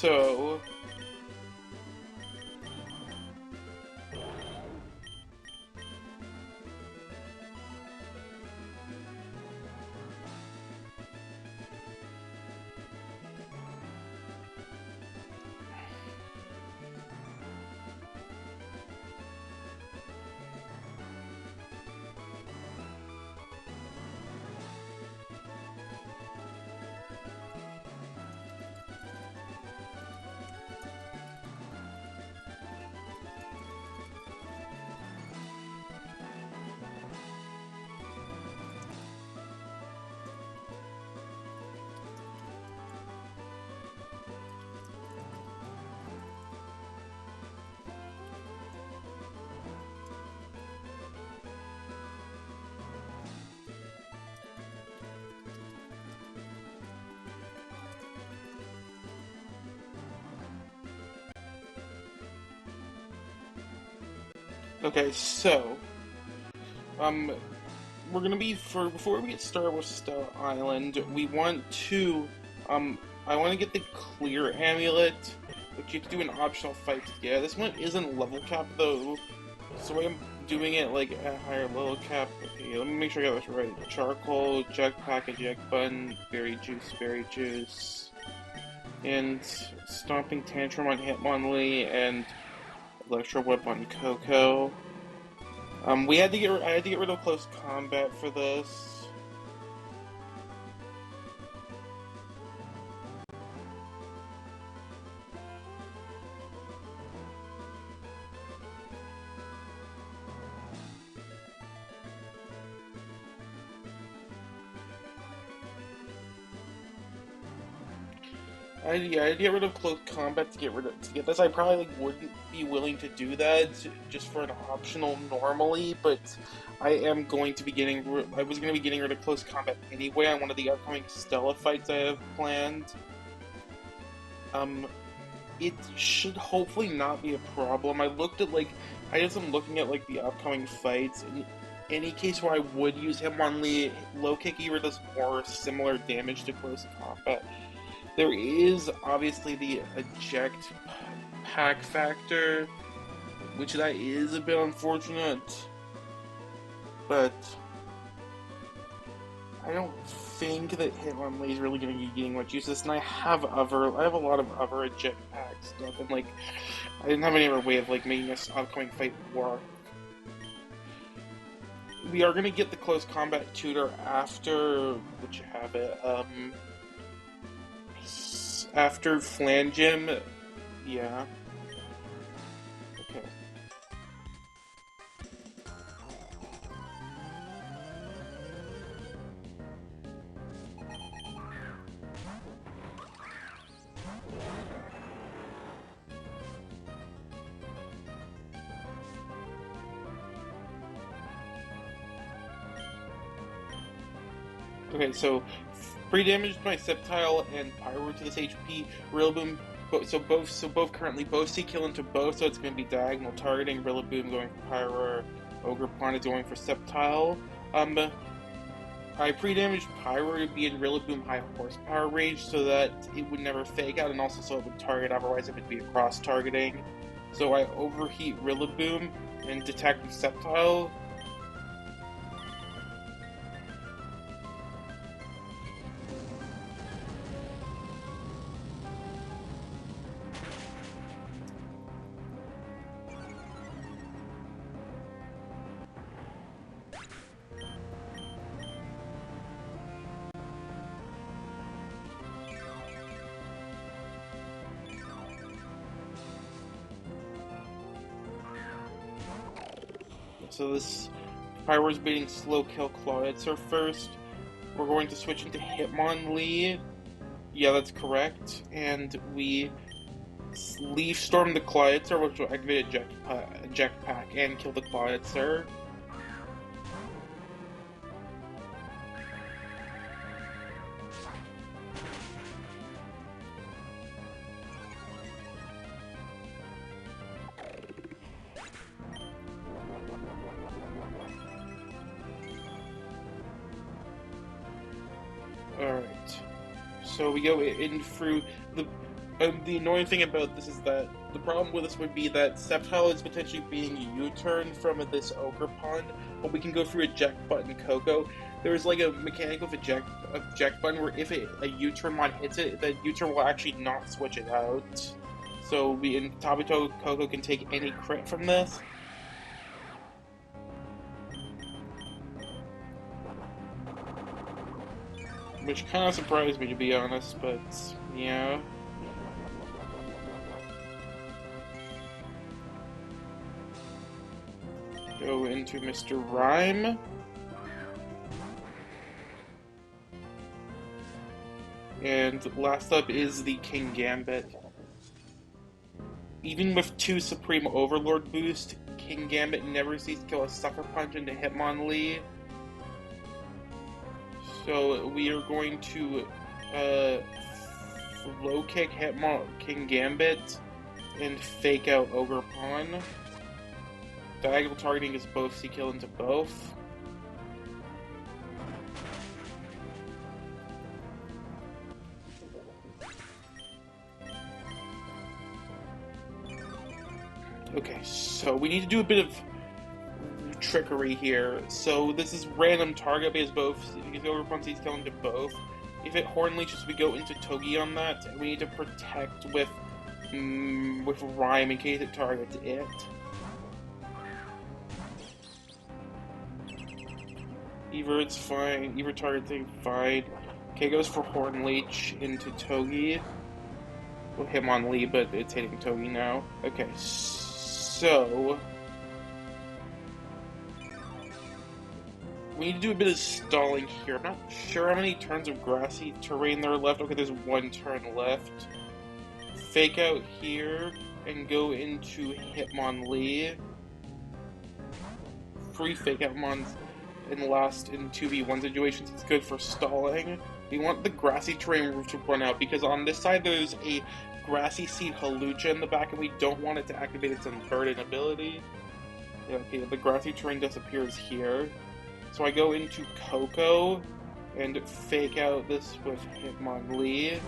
so... Okay, so... we're gonna be, before we get started with Stella Island, we want to, I want to get the clear amulet, which you have to do an optional fight to get. This one isn't level cap though, so I'm doing it like at higher level cap. Okay, let me make sure I got this right. Charcoal, jetpack, eject button, berry juice, and stomping tantrum on Hitmonlee, and electro whip on Coco. I had to get rid of close combat for this. I had to get rid of close combat to get this. I probably wouldn't be willing to do that just for an optional normally, but I am going to be I was going to be getting rid of close combat anyway on one of the upcoming Stella fights I have planned. It should hopefully not be a problem. I just am looking at like the upcoming fights. In any case where I would use Hitmonlee, low kick either does more similar damage to close combat. There is obviously the eject pack factor, which that is a bit unfortunate, but I don't think that Hitmonlee is really going to be getting much use of this, and I have a lot of other eject pack stuff, and like, I didn't have any other way of like making this upcoming fight work. We are going to get the close combat tutor after, which you have it, after Flangem, yeah. Okay. Okay, so pre-damaged by Sceptile and Pyro to this HP. Rillaboom, both currently both see kill into both, so it's going to be diagonal targeting. Rillaboom going for Pyro, Ogre Planet going for Sceptile. I pre-damaged Pyro to be in Rillaboom high horsepower range so that it would never fake out, and also so it would target, otherwise it would be cross targeting. So I overheat Rillaboom and detect Sceptile. So this Pyro's beating slow kill Claudetzer first. We're going to switch into Hitmonlee. Yeah, that's correct. And we Leaf Storm the Claudetzer, which will activate a Jetpack and kill the Claudetzer. Alright, so we go in through the The annoying thing about this is that the problem with this would be that Sceptile is potentially being U-turned from this Ogre Pond, but we can go through eject button Coco. There's like a mechanic with eject button where if a U-turn mod hits it, the U-turn will actually not switch it out. So we in Tabito Coco can take any crit from this. Which kind of surprised me, to be honest, but yeah. Go into Mr. Rhyme. And last up is the King Gambit. Even with 2 Supreme Overlord boost, King Gambit never sees to kill a Sucker Punch into Hitmonlee. So we are going to low kick King Gambit and fake out Ogre Pawn. Diagonal targeting is both C-kill into both. Okay, so we need to do a bit of trickery here. So this is random target based both, because Ogre Pawn C-kill into both. If it Horn Leeches, we go into Togi on that, and we need to protect with Rhyme in case it targets it. Either it's fine, either targeting fine. Okay, goes for Horn Leech into Togi. We'll hit him on Lee, but it's hitting Togi now. Okay, so we need to do a bit of stalling here. I'm not sure how many turns of grassy terrain there are left. Okay, there's 1 turn left. Fake out here and go into Hitmonlee. 3 fake out mons in 2v1 situations. It's good for stalling. We want the grassy terrain roof to run out because on this side there's a grassy seed Halucha in the back and we don't want it to activate its unburden ability. Okay, the grassy terrain disappears here. So I go into Coco and fake out this with Hitmonlee.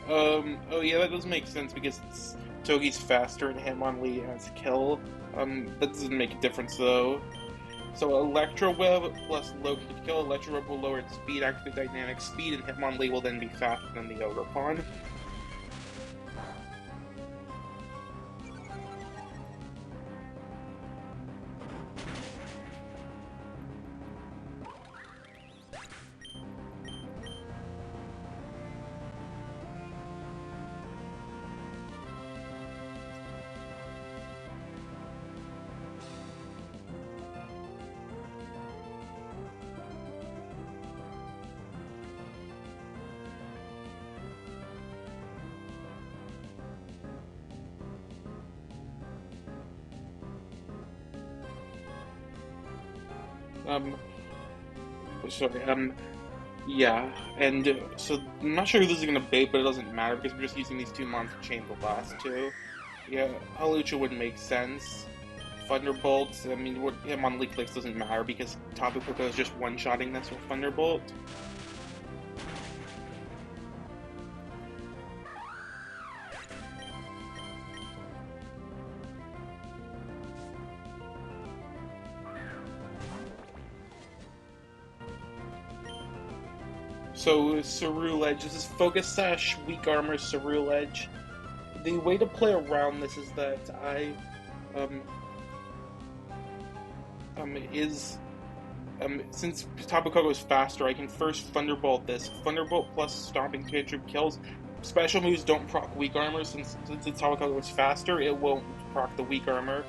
Oh yeah, that does make sense because Togi's faster and Hitmonlee has kill. That doesn't make a difference though. So Electro Web plus low kill. Electro Web will lower its speed, activate dynamic speed, and Hitmonlee will then be faster than the Ogre Pawn. Yeah, and so I'm not sure who this is gonna bait, but it doesn't matter because we're just using these 2 mons to chain the last 2. Yeah, Halucha wouldn't make sense. Thunderbolt, I mean, him on Leak Clicks doesn't matter because Tapu Koko is just one-shotting this with Thunderbolt. So, Ceruledge, this is Focus Sash, Weak Armor, Ceruledge. The way to play around this is that since Tapu Koko is faster, I can first Thunderbolt this. Thunderbolt plus Stomping Tantrum kills. Special moves don't proc Weak Armor, since Tapu Koko is faster, it won't proc the Weak Armor.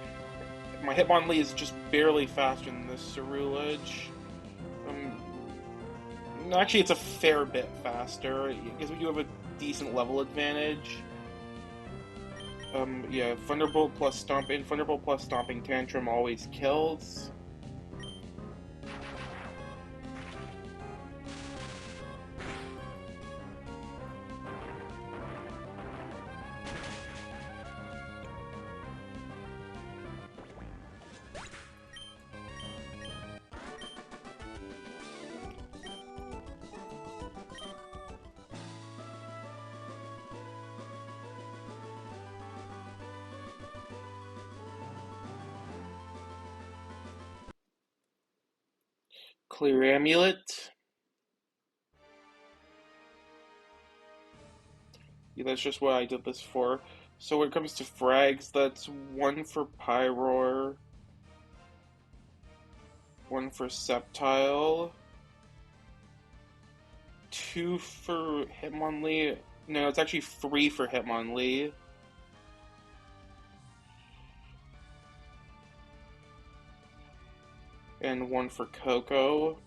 My Hitmonlee is just barely faster than this Ceruledge. Actually, it's a fair bit faster, because we do have a decent level advantage. Yeah, Thunderbolt plus Stomping Tantrum always kills. clear amulet. Yeah, that's just what I did this for. So when it comes to frags, that's 1 for Pyroar, 1 for Sceptile, 2 for Hitmonlee. No, it's actually 3 for Hitmonlee. And 1 for Coco.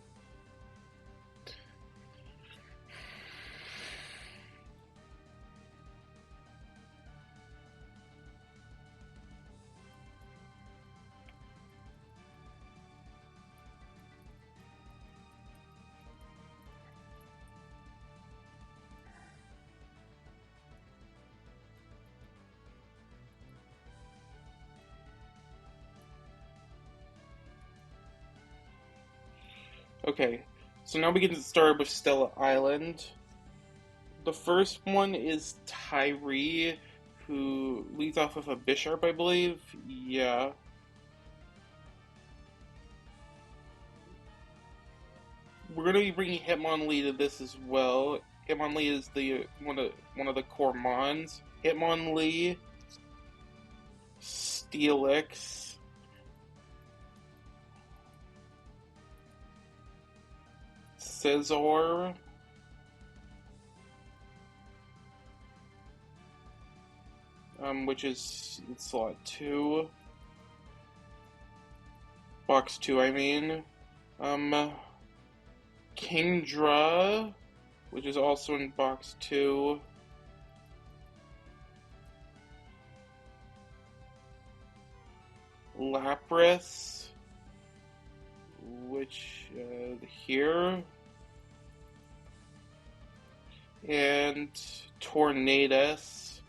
Okay, so now we get started with Stella Island. The first one is Tyree, who leads off with a Bisharp, I believe. Yeah. We're gonna be bringing Hitmonlee to this as well. Hitmonlee is the one of the core mons. Hitmonlee, Steelix, Scizor, which is in slot 2. Box 2, I mean. Kingdra, which is also in box 2. Lapras, which here. And Tornadus.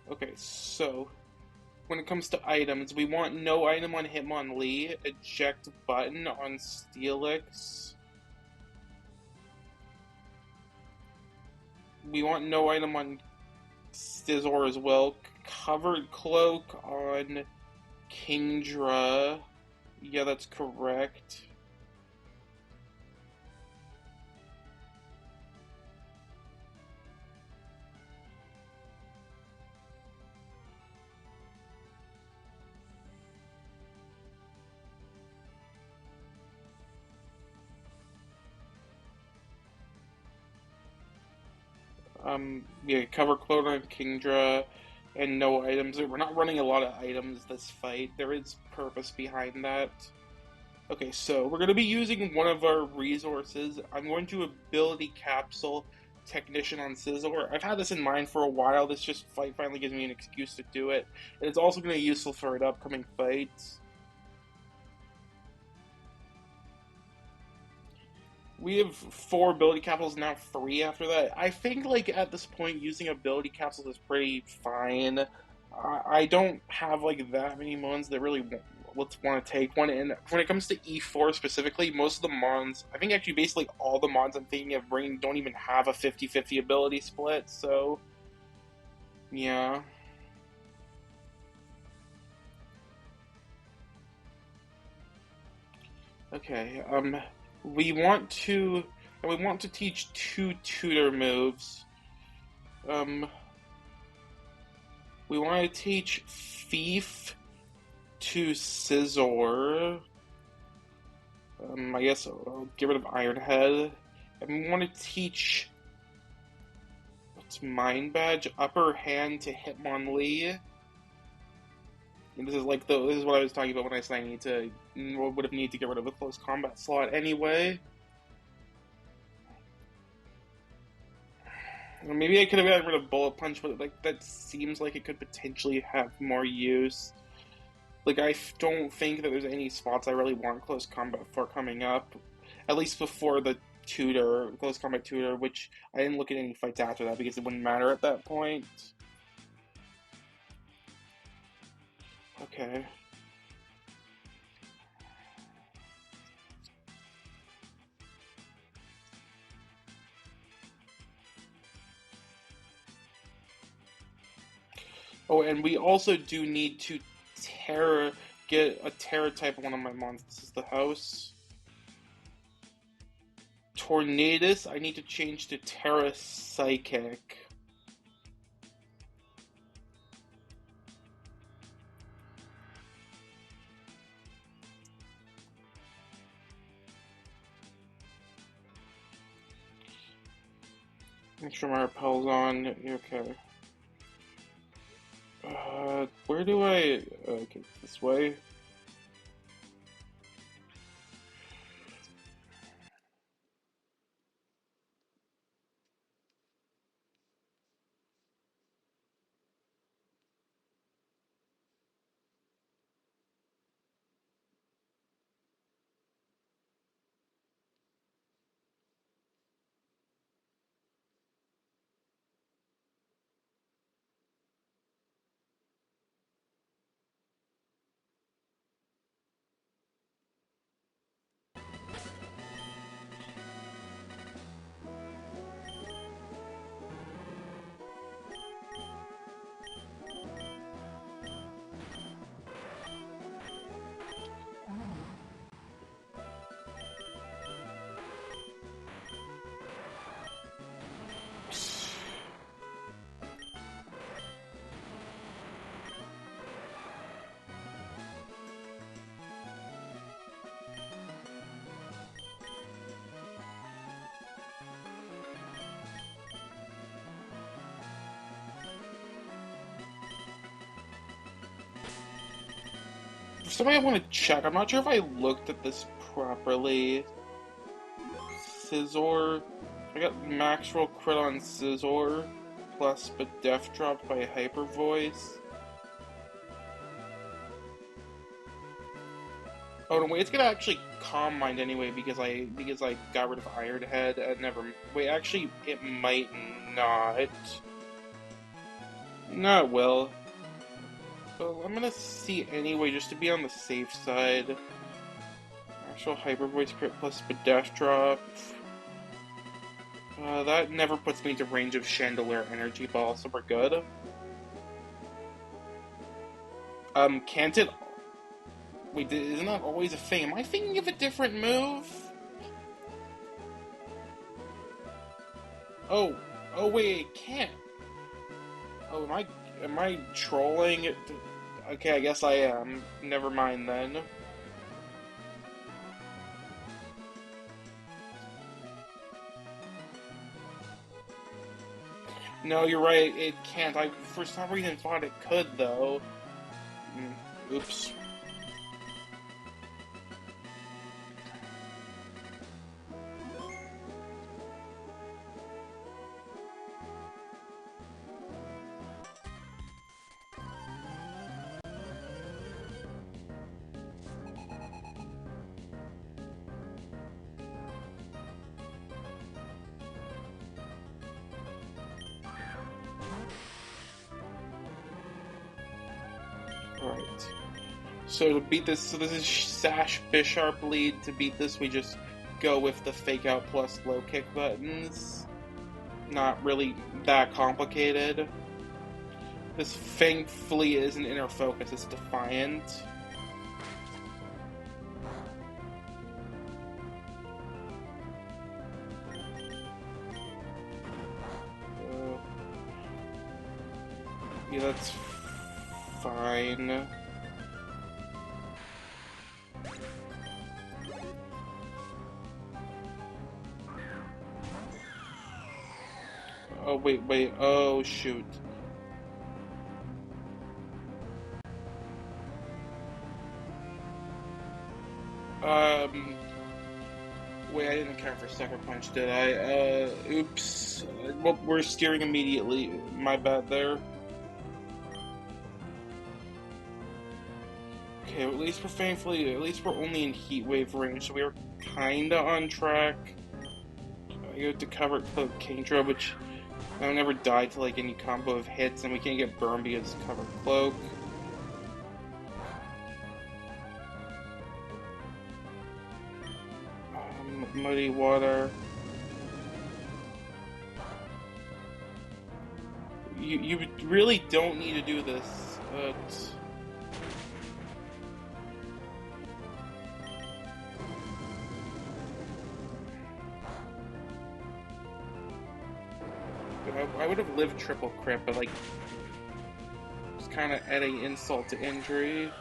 Okay, so when it comes to items, we want no item on Hitmonlee, eject button on Steelix. We want no item on Scizor as well. Covered cloak on Kingdra. Yeah, that's correct. Yeah, cover cloak on Kingdra, and no items. We're not running a lot of items this fight. There is purpose behind that. Okay, so we're going to be using one of our resources. I'm going to ability capsule Technician on Scizor. I've had this in mind for a while. This just fight finally gives me an excuse to do it. And it's also going to be useful for an upcoming fight. We have 4 ability capsules, now 3 after that. I think, like, at this point, using ability capsules is pretty fine. I don't have, like, that many mons that really want to take one. And when it comes to E4 specifically, most of the mons, I think actually basically all the mons I'm thinking of bringing don't even have a 50-50 ability split, so, yeah. Okay, we want to, teach 2 tutor moves. We want to teach Thief to Scizor. I guess I'll get rid of Iron Head. And we want to teach, what's Mind Badge? Upper Hand to Hitmonlee. And this is like this is what I was talking about when I said would have needed to get rid of a close combat slot anyway. Or maybe I could have gotten rid of Bullet Punch, but like that seems like it could potentially have more use. Like, I don't think that there's any spots I really want close combat for coming up. At least before the tutor, close combat tutor, which I didn't look at any fights after that because it wouldn't matter at that point. Okay. Oh, and we also do need to get a Terra type one of my monsters. This is the house. Tornadus, I need to change to Terra Psychic. Make sure my repel's on. Okay. Where do I... Okay, this way. Somebody I want to check. I'm not sure if I looked at this properly. Scizor. I got max roll crit on Scizor, plus but def dropped by Hyper Voice. Oh no, wait, it's gonna actually Calm Mind anyway because I got rid of Iron Head. Never. Wait, actually, it might not. No, it will. Well, I'm gonna see anyway, just to be on the safe side. Actual Hyper Voice crit plus Spadef drop. That never puts me into range of Chandelier Energy Ball, so we're good. Can't it... Wait, isn't that always a thing? Am I thinking of a different move? Oh, wait, it can't. Oh, am I trolling it? Okay, I guess I am. Never mind then. No, you're right, it can't. I, for some reason, thought it could, though. Oops. Alright. So to beat this, so this is Sash Bisharp lead. To beat this, we just go with the Fake Out plus low kick buttons. Not really that complicated. This thankfully isn't Inner Focus, it's Defiant. Yeah, that's fine. Oh, wait, oh, shoot. Wait, I didn't account for Sucker Punch, did I? Oops. Well, we're steering immediately. My bad there. Okay, at least we're only in Heat Wave range, so we are kinda on track. I go to cover Cloak Kingdra, which I've never died to like any combo of hits, and we can't get burned because cover Cloak. Muddy Water. You really don't need to do this, but... I would have lived triple crit, but like, just kind of adding insult to injury.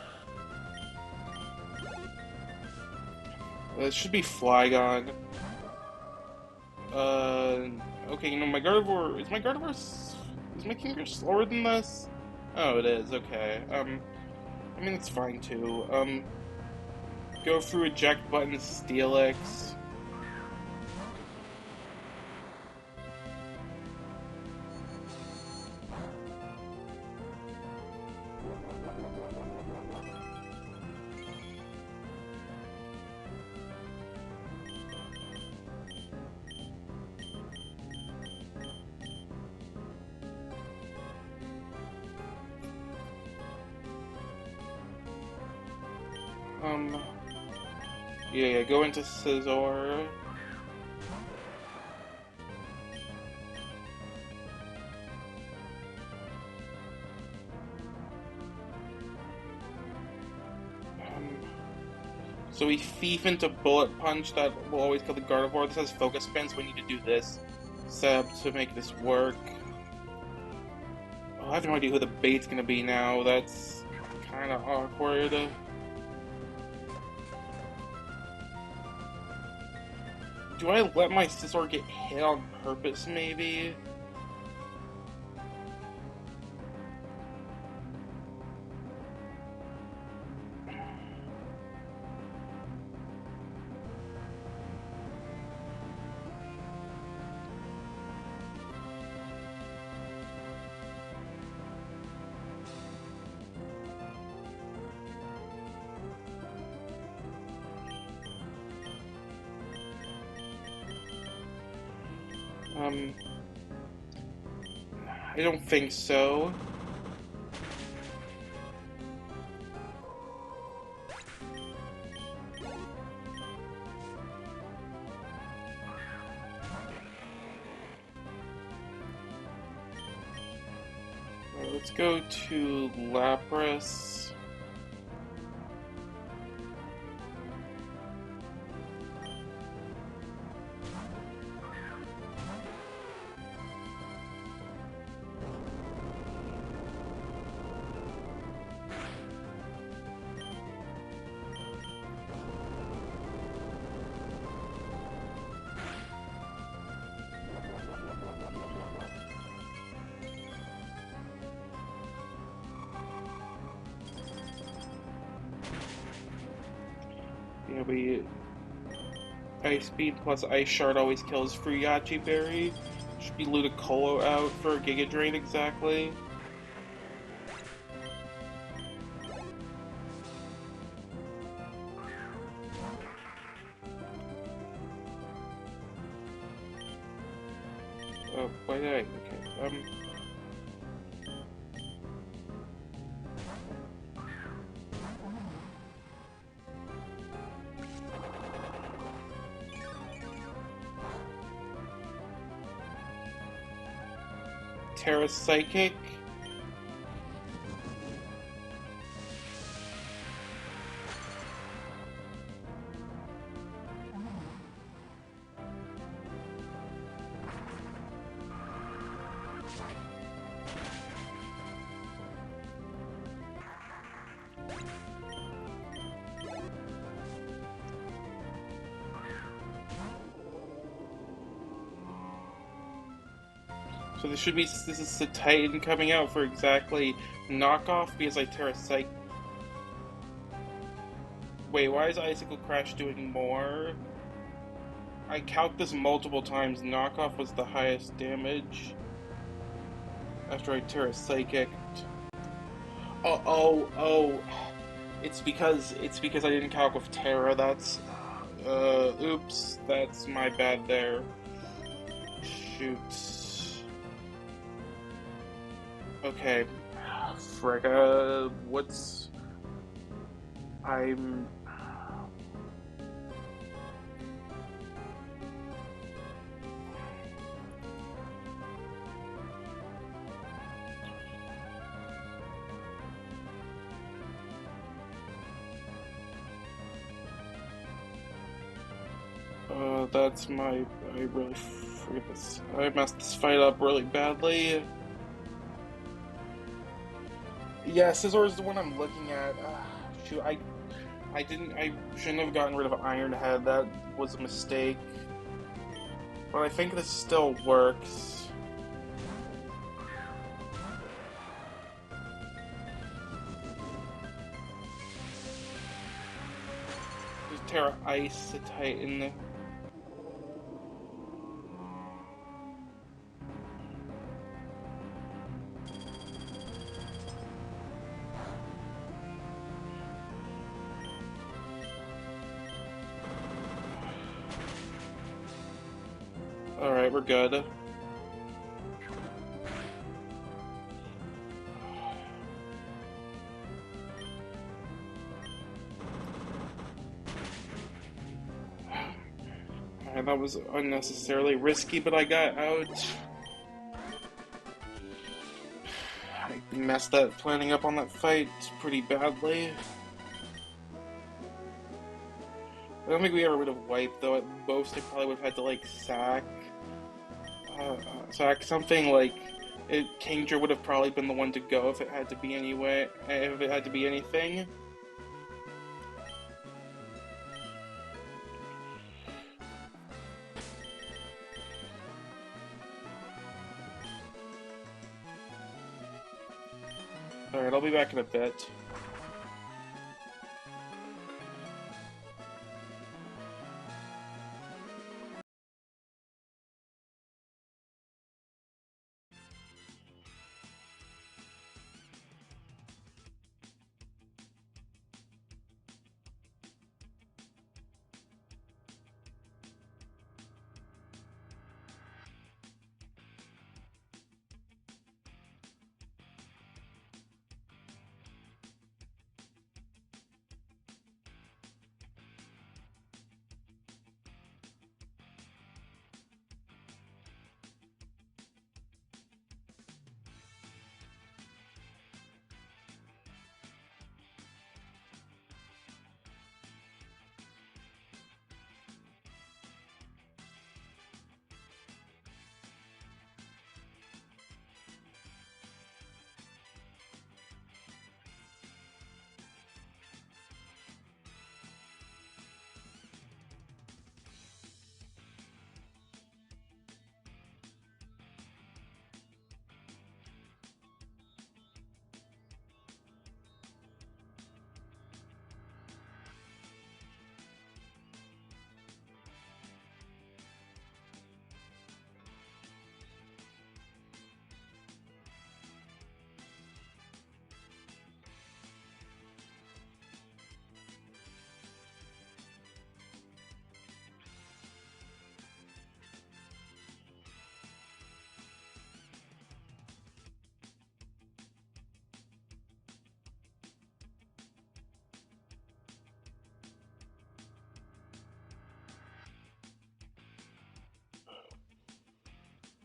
It should be Flygon. Okay, you know, my Gardevoir... Is my Gardevoir... Is my Kingler slower than this? Oh, it is, okay. I mean, it's fine, too. Go through eject button, Steelix. Yeah, go into Scizor. So we thief into Bullet Punch, that will always kill the Gardevoir. This has Focus Spins, we need to do this to make this work. Oh, I have no idea who the bait's gonna be now, that's kinda awkward. Do I let my Scizor get hit on purpose, maybe? I don't think so. Let's go to Lapras. Yeah, we... Ice Speed plus Ice Shard always kills Yachi Berry. Should be Ludicolo out for Giga Drain exactly. Oh, why did I? Okay, Terra Psychic. So this is the Titan coming out for exactly knockoff because I Terra Psych. Wait, why is Icicle Crash doing more? I calced this multiple times. Knockoff was the highest damage after I Terra Psychic. Oh. It's because I didn't calc with Terra. That's oops. That's my bad there. Shoot. Okay, Frega, I'm... That's my... I really forget this. I messed this fight up really badly. Yeah, Scizor is the one I'm looking at. Shoot, I didn't... I shouldn't have gotten rid of Iron Head. That was a mistake. But I think this still works. Just Terra Ice to Titan. Alright, we're good. Alright, that was unnecessarily risky, but I got out. I messed up planning up on that fight pretty badly. I don't think we ever would have wiped, though. At most, I probably would have had to, like, sack something. Like, Kingdra would have probably been the one to go if it had to be anyway. If it had to be anything. Alright, I'll be back in a bit.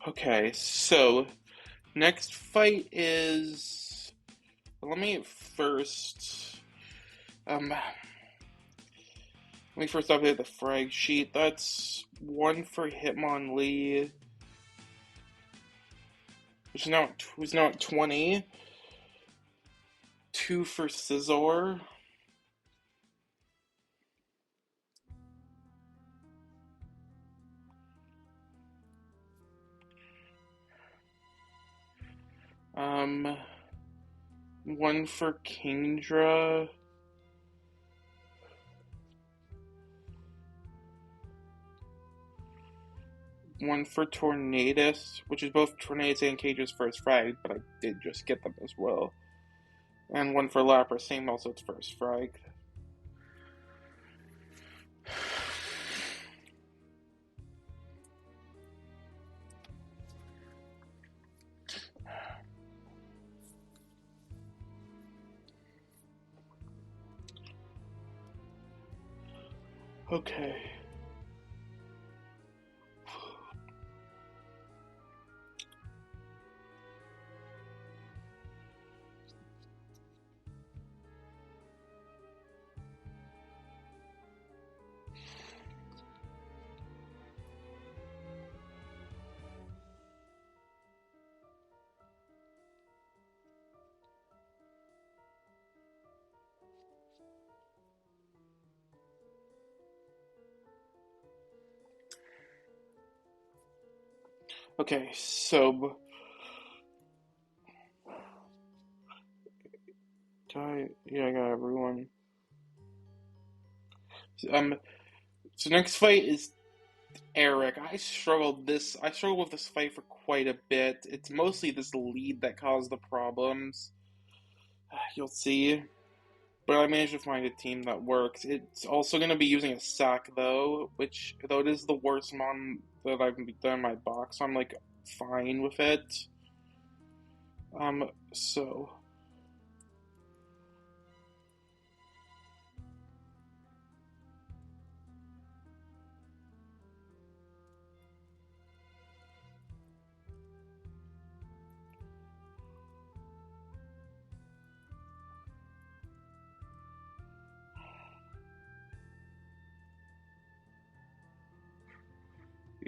Okay, so next fight is. Let me first. Let me first update the frag sheet. That's 1 for Hitmonlee, who's now at 20. 2 for Scizor. Um, 1 for Kingdra. One for Tornadus, which is both Tornadus and Cage's first frag, but I did just get them as well. And 1 for Lapras, same also its first frag. Okay. Okay, so yeah, I got everyone. Um, so next fight is Eric. I struggled with this fight for quite a bit. It's mostly this lead that caused the problems. You'll see. But I managed to find a team that works. It's also going to be using a sack, though, which, though it is the worst mon that I've done in my box, so I'm, like, fine with it. So...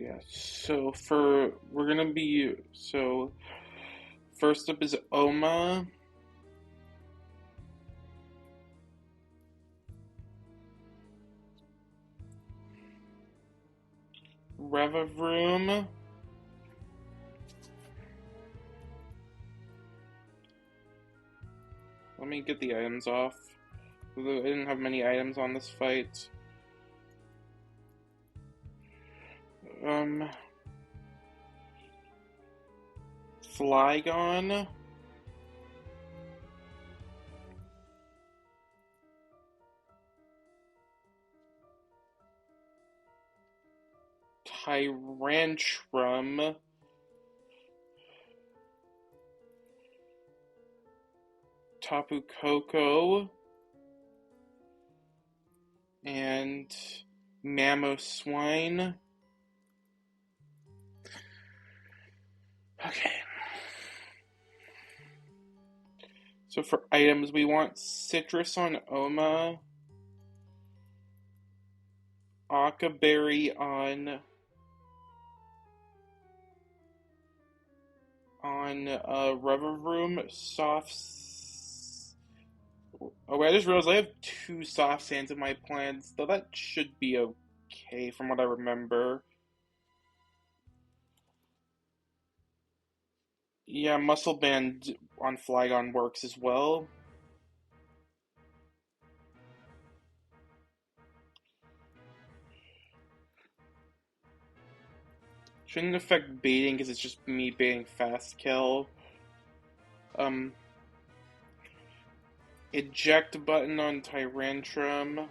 Yeah, first up is Oma, Revavroom, let me get the items off, I didn't have many items on this fight. Flygon, Tyrantrum, Tapu Koko, and Mamoswine. Okay. So for items, we want Citrus on Oma, Akaberry on Revavroom, Oh, wait, I just realized I have 2 soft sands in my plans, though that should be okay from what I remember. Yeah, Muscle Band on Flygon works as well. Shouldn't affect baiting because it's just me baiting fast kill. Eject button on Tyrantrum.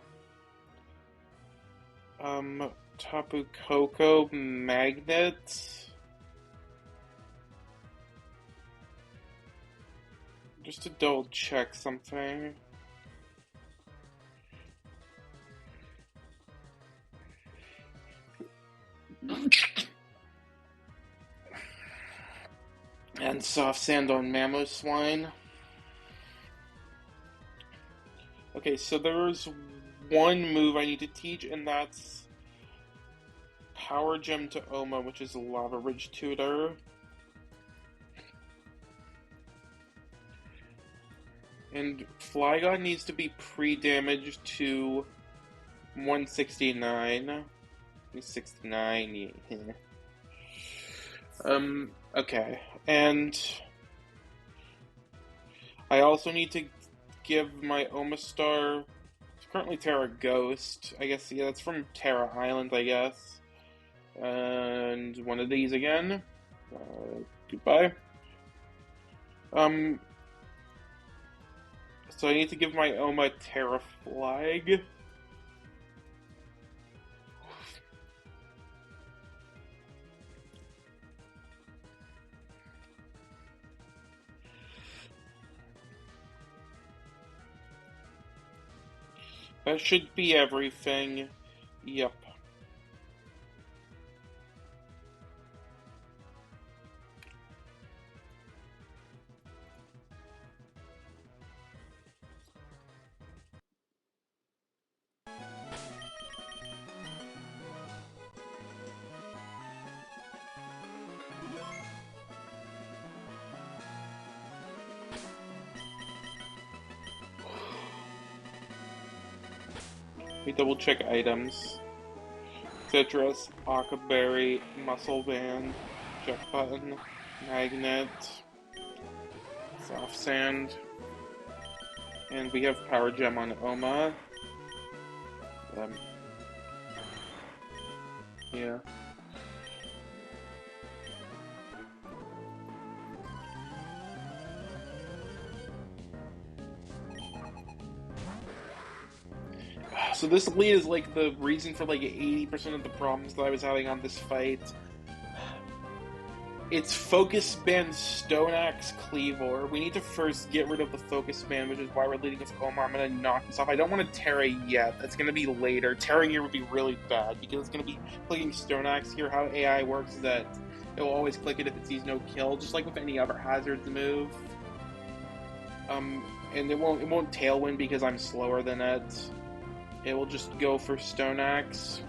Tapu Koko Magnet. Just to double check something. And soft sand on Mamoswine. Okay, so there's one move I need to teach, and that's Power Gem to Oma, which is a Lava Ridge Tutor. And Flygon needs to be pre-damaged to 169. 69, yeah. Okay. And I also need to give my Omastar, it's currently Terra Ghost, I guess, yeah, that's from Terra Island, I guess. And one of these again. Goodbye. So I need to give my Oma Terra Flag. That should be everything. Yep. Let me double check items. Citrus, Akaberry, Muscle Band, eject button, magnet, soft sand, and we have power gem on Oma. Yeah. So this lead is like the reason for like 80% of the problems that I was having on this fight. It's Focus Band Stone Axe Cleavor. We need to first get rid of the Focus Band, which is why we're leading with Omar. I'm going to knock this off. I don't want to Terra yet. That's going to be later. Terra here would be really bad, because it's going to be clicking Stone Axe here. How AI works is that it will always click it if it sees no kill, just like with any other Hazards move. And it won't Tailwind because I'm slower than it. It will just go for Stone Axe.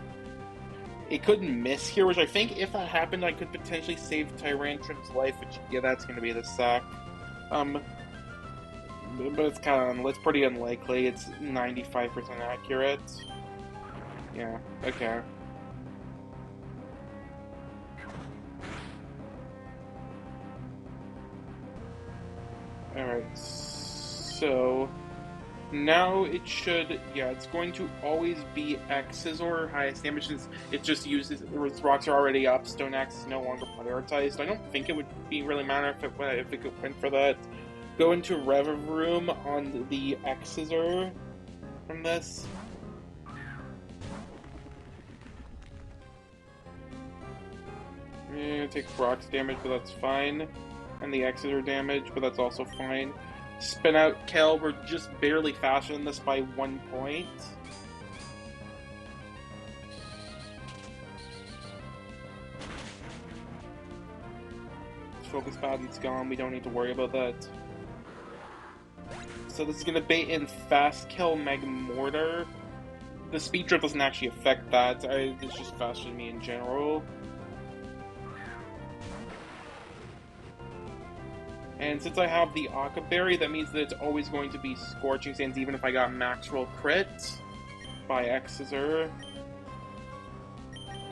It couldn't miss here, which I think if that happened, I could potentially save Tyrantram's life, which, yeah, that's going to be the sack. But it's pretty unlikely. It's 95% accurate. Yeah, okay. Alright, so now it should, yeah, it's going to always be X's highest damage, since it just uses, its rocks are already up, Stone Axe is no longer prioritized. I don't think it would really matter if it went for that. Go into Rev Room on the X's from this. It takes rocks damage, but that's fine. And the X's damage, but that's also fine. Spin out Kel, we're just barely faster than this by 1 point. Focus Body's gone, we don't need to worry about that. So this is gonna bait in Fast Kill Magmortar. The speed drip doesn't actually affect that, it's just faster than me in general. And since I have the Akka Berry, that means that it's always going to be Scorching Sands, even if I got max roll crit by X's. Go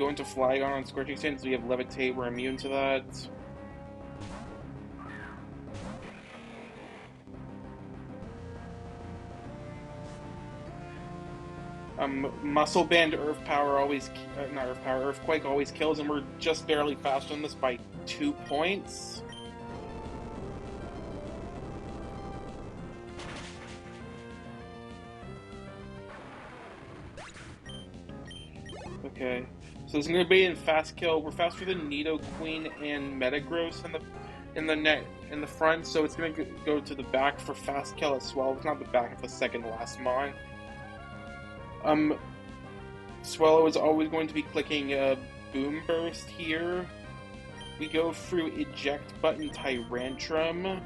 into Flygon on Scorching Sands, we have Levitate, we're immune to that. Muscle Band Earthquake always kills, and we're just barely faster than this by 2 points. Okay, so it's going to be in Fast Kill. We're faster than Nidoqueen and Metagross in the front, so it's going to go to the back for Fast Kill as well. It's not the back of the second last mon. Swallow is always going to be clicking Boom Burst here. We go through Eject Button Tyrantrum.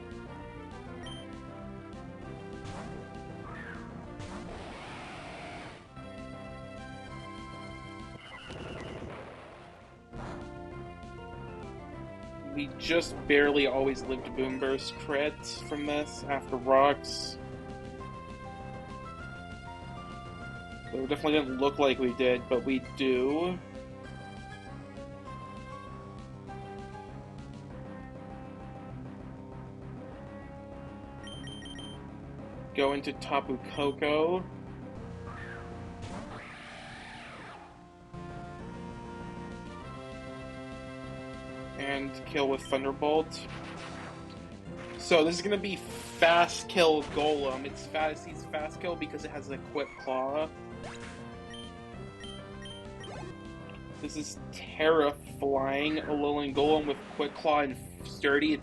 We just barely always lived Boom Burst crit from this after rocks. It definitely didn't look like we did, but we do. Go into Tapu Koko. And kill with Thunderbolt. So this is gonna be Fast Kill Golem. It's Fast Kill because it has a Quick Claw. This is Terra Flying Alolan Golem with Quick Claw and Sturdy.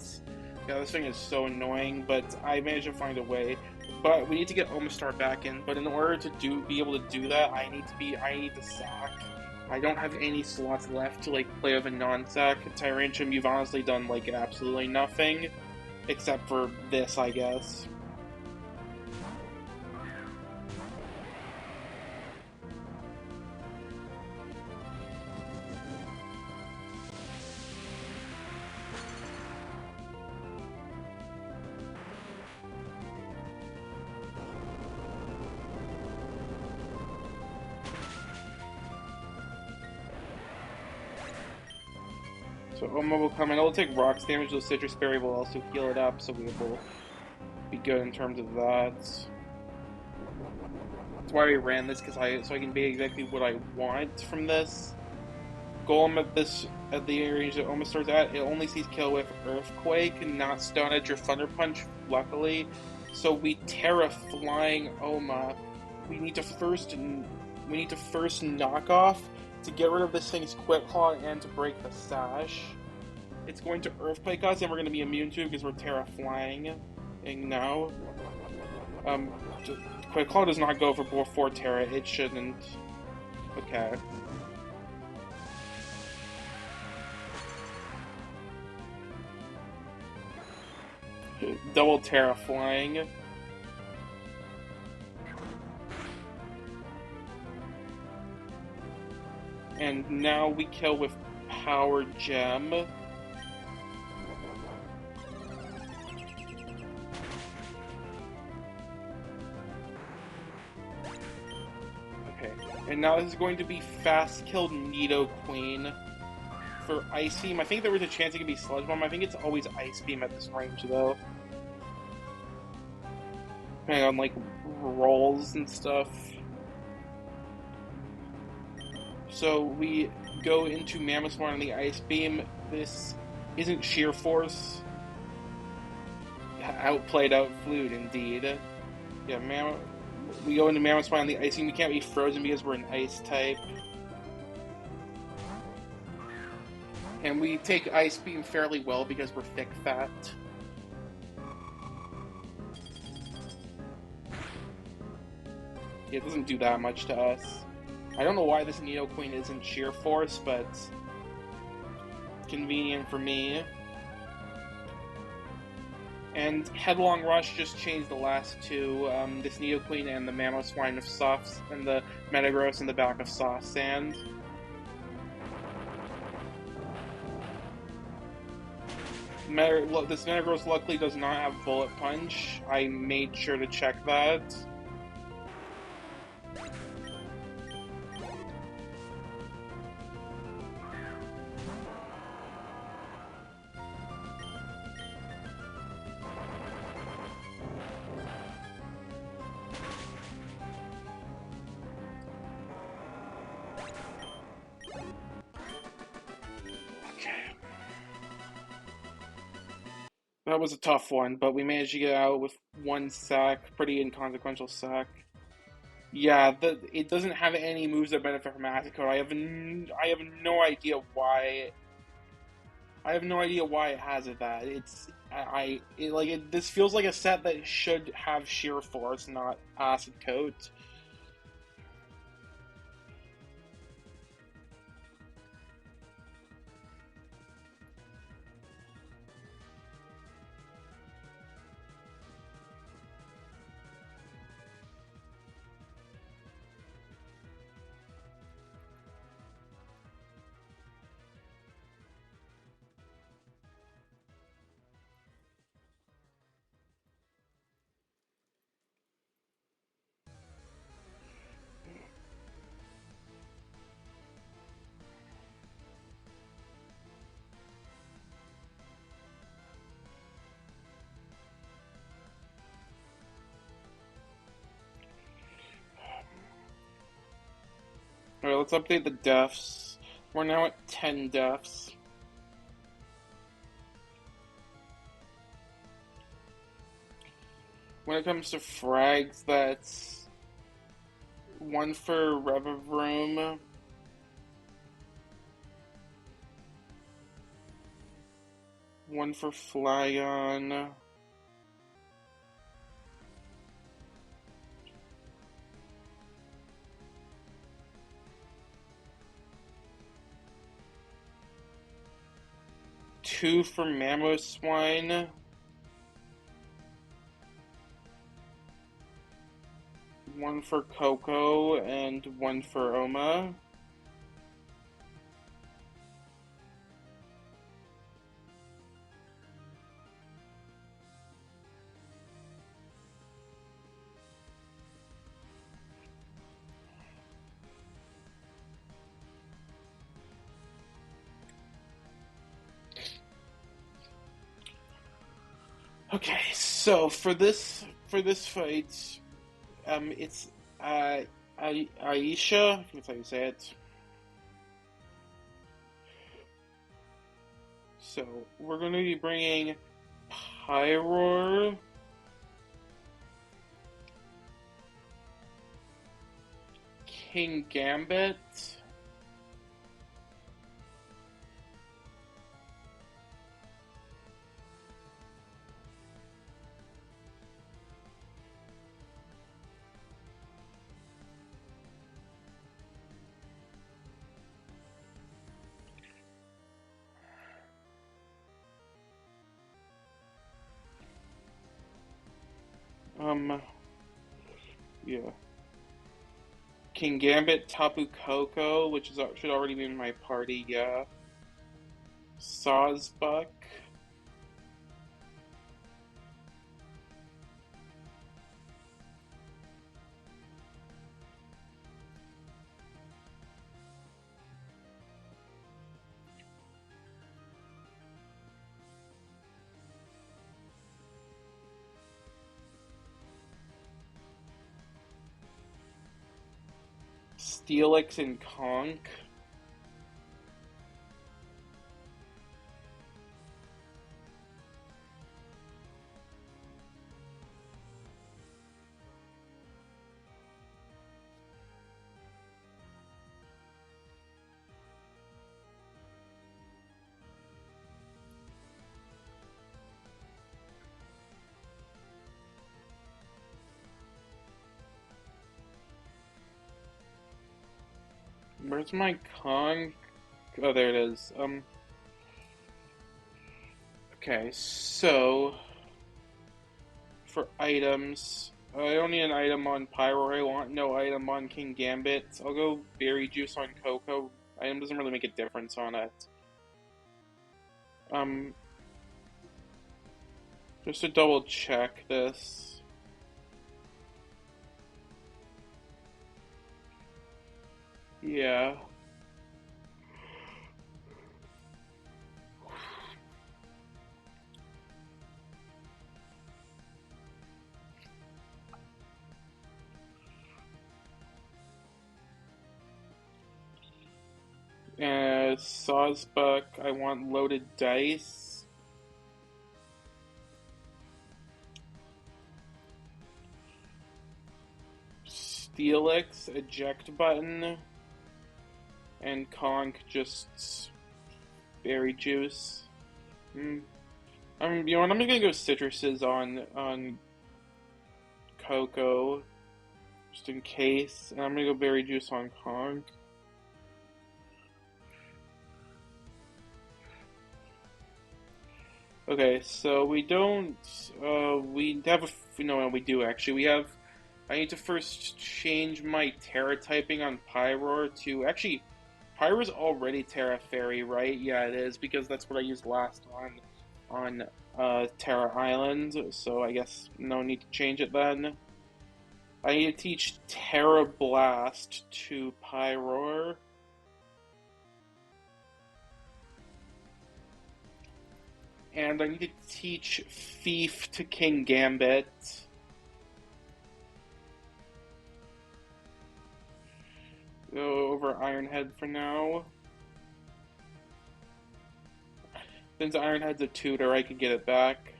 Yeah, this thing is so annoying, but I managed to find a way. But we need to get Omastar back in. But in order to be able to do that, I need to sack. I don't have any slots left to play with a non-sack. Tyrantrum, you've honestly done absolutely nothing, except for this, I guess. So Oma will come in. It'll take rocks damage, though Citrus Berry will also heal it up, so we will be good in terms of that. That's why I ran this, so I can be exactly what I want from this. Golem at the range that Oma starts at, it only sees kill with Earthquake, not Stone Edge or Thunder Punch, luckily. So we Terra Flying Oma. We need to first knock off to get rid of this thing's Quick Claw and to break the Sash. It's going to Earthquake us, and we're going to be immune to it because we're Terra Flying. And now, Quick Claw does not go for 4 Terra. It shouldn't. Okay. Double Terra Flying. And now we kill with Power Gem. Okay, and now this is going to be Fast Kill Nidoqueen for Ice Beam. I think there was a chance it could be Sludge Bomb. I think it's always Ice Beam at this range, though. Depending on, like, rolls and stuff. So we go into Mammothsworn on the Ice Beam. This isn't Sheer Force. Outplayed, outflewed, indeed. Yeah, we go into Mammothsworn on the Ice Beam. We can't be frozen because we're an Ice type. And we take Ice Beam fairly well because we're thick fat. It doesn't do that much to us. I don't know why this Nidoqueen isn't Sheer Force, but it's convenient for me. And Headlong Rush just changed the last two. This Nidoqueen and the Mammothswine of Soft, and the Metagross in the back of Soft Sand. This Metagross luckily does not have Bullet Punch. I made sure to check that. That was a tough one, but we managed to get out with 1 sack, pretty inconsequential sack. Yeah, it doesn't have any moves that benefit from Acid Coat. I have no idea why. I have no idea why it has it that. This feels like a set that should have Sheer Force, not Acid Coat. Alright, let's update the deaths. We're now at 10 deaths. When it comes to frags, that's 1 for Revavroom, 1 for Flygon, 2 for Mammothswine, 1 for Coco, and 1 for Oma. Okay, so for this fight, it's Aisha. I think that's how you say it. So we're going to be bringing Pyroar, King Gambit, um, yeah, King Gambit, Tapu Koko, which is should already be in my party. Yeah, Sawsbuck, Steelix, and Conk. Where's my Conk? Oh, there it is. Okay, so for items, I don't need an item on Pyro. I want no item on King Gambit. I'll go Berry Juice on Coco. Item doesn't really make a difference on it. Um, just to double check this. Yeah. Sawsbuck, I want loaded dice. Steelix, eject button. And Conk, just berry juice. You know what? I'm gonna go citruses on Coco, just in case, and I'm gonna go berry juice on Conk. Okay, so we don't. We have a. No, we do actually. We have. I need to first change my Terra typing on Pyroar to actually. Pyroar's already Terra Fairy, right? Yeah, it is because that's what I used last on Terra Island. So I guess no need to change it then. I need to teach Terra Blast to Pyroar. And I need to teach Thief to King Gambit. Go over Ironhead for now. Since Ironhead's a tutor, I can get it back.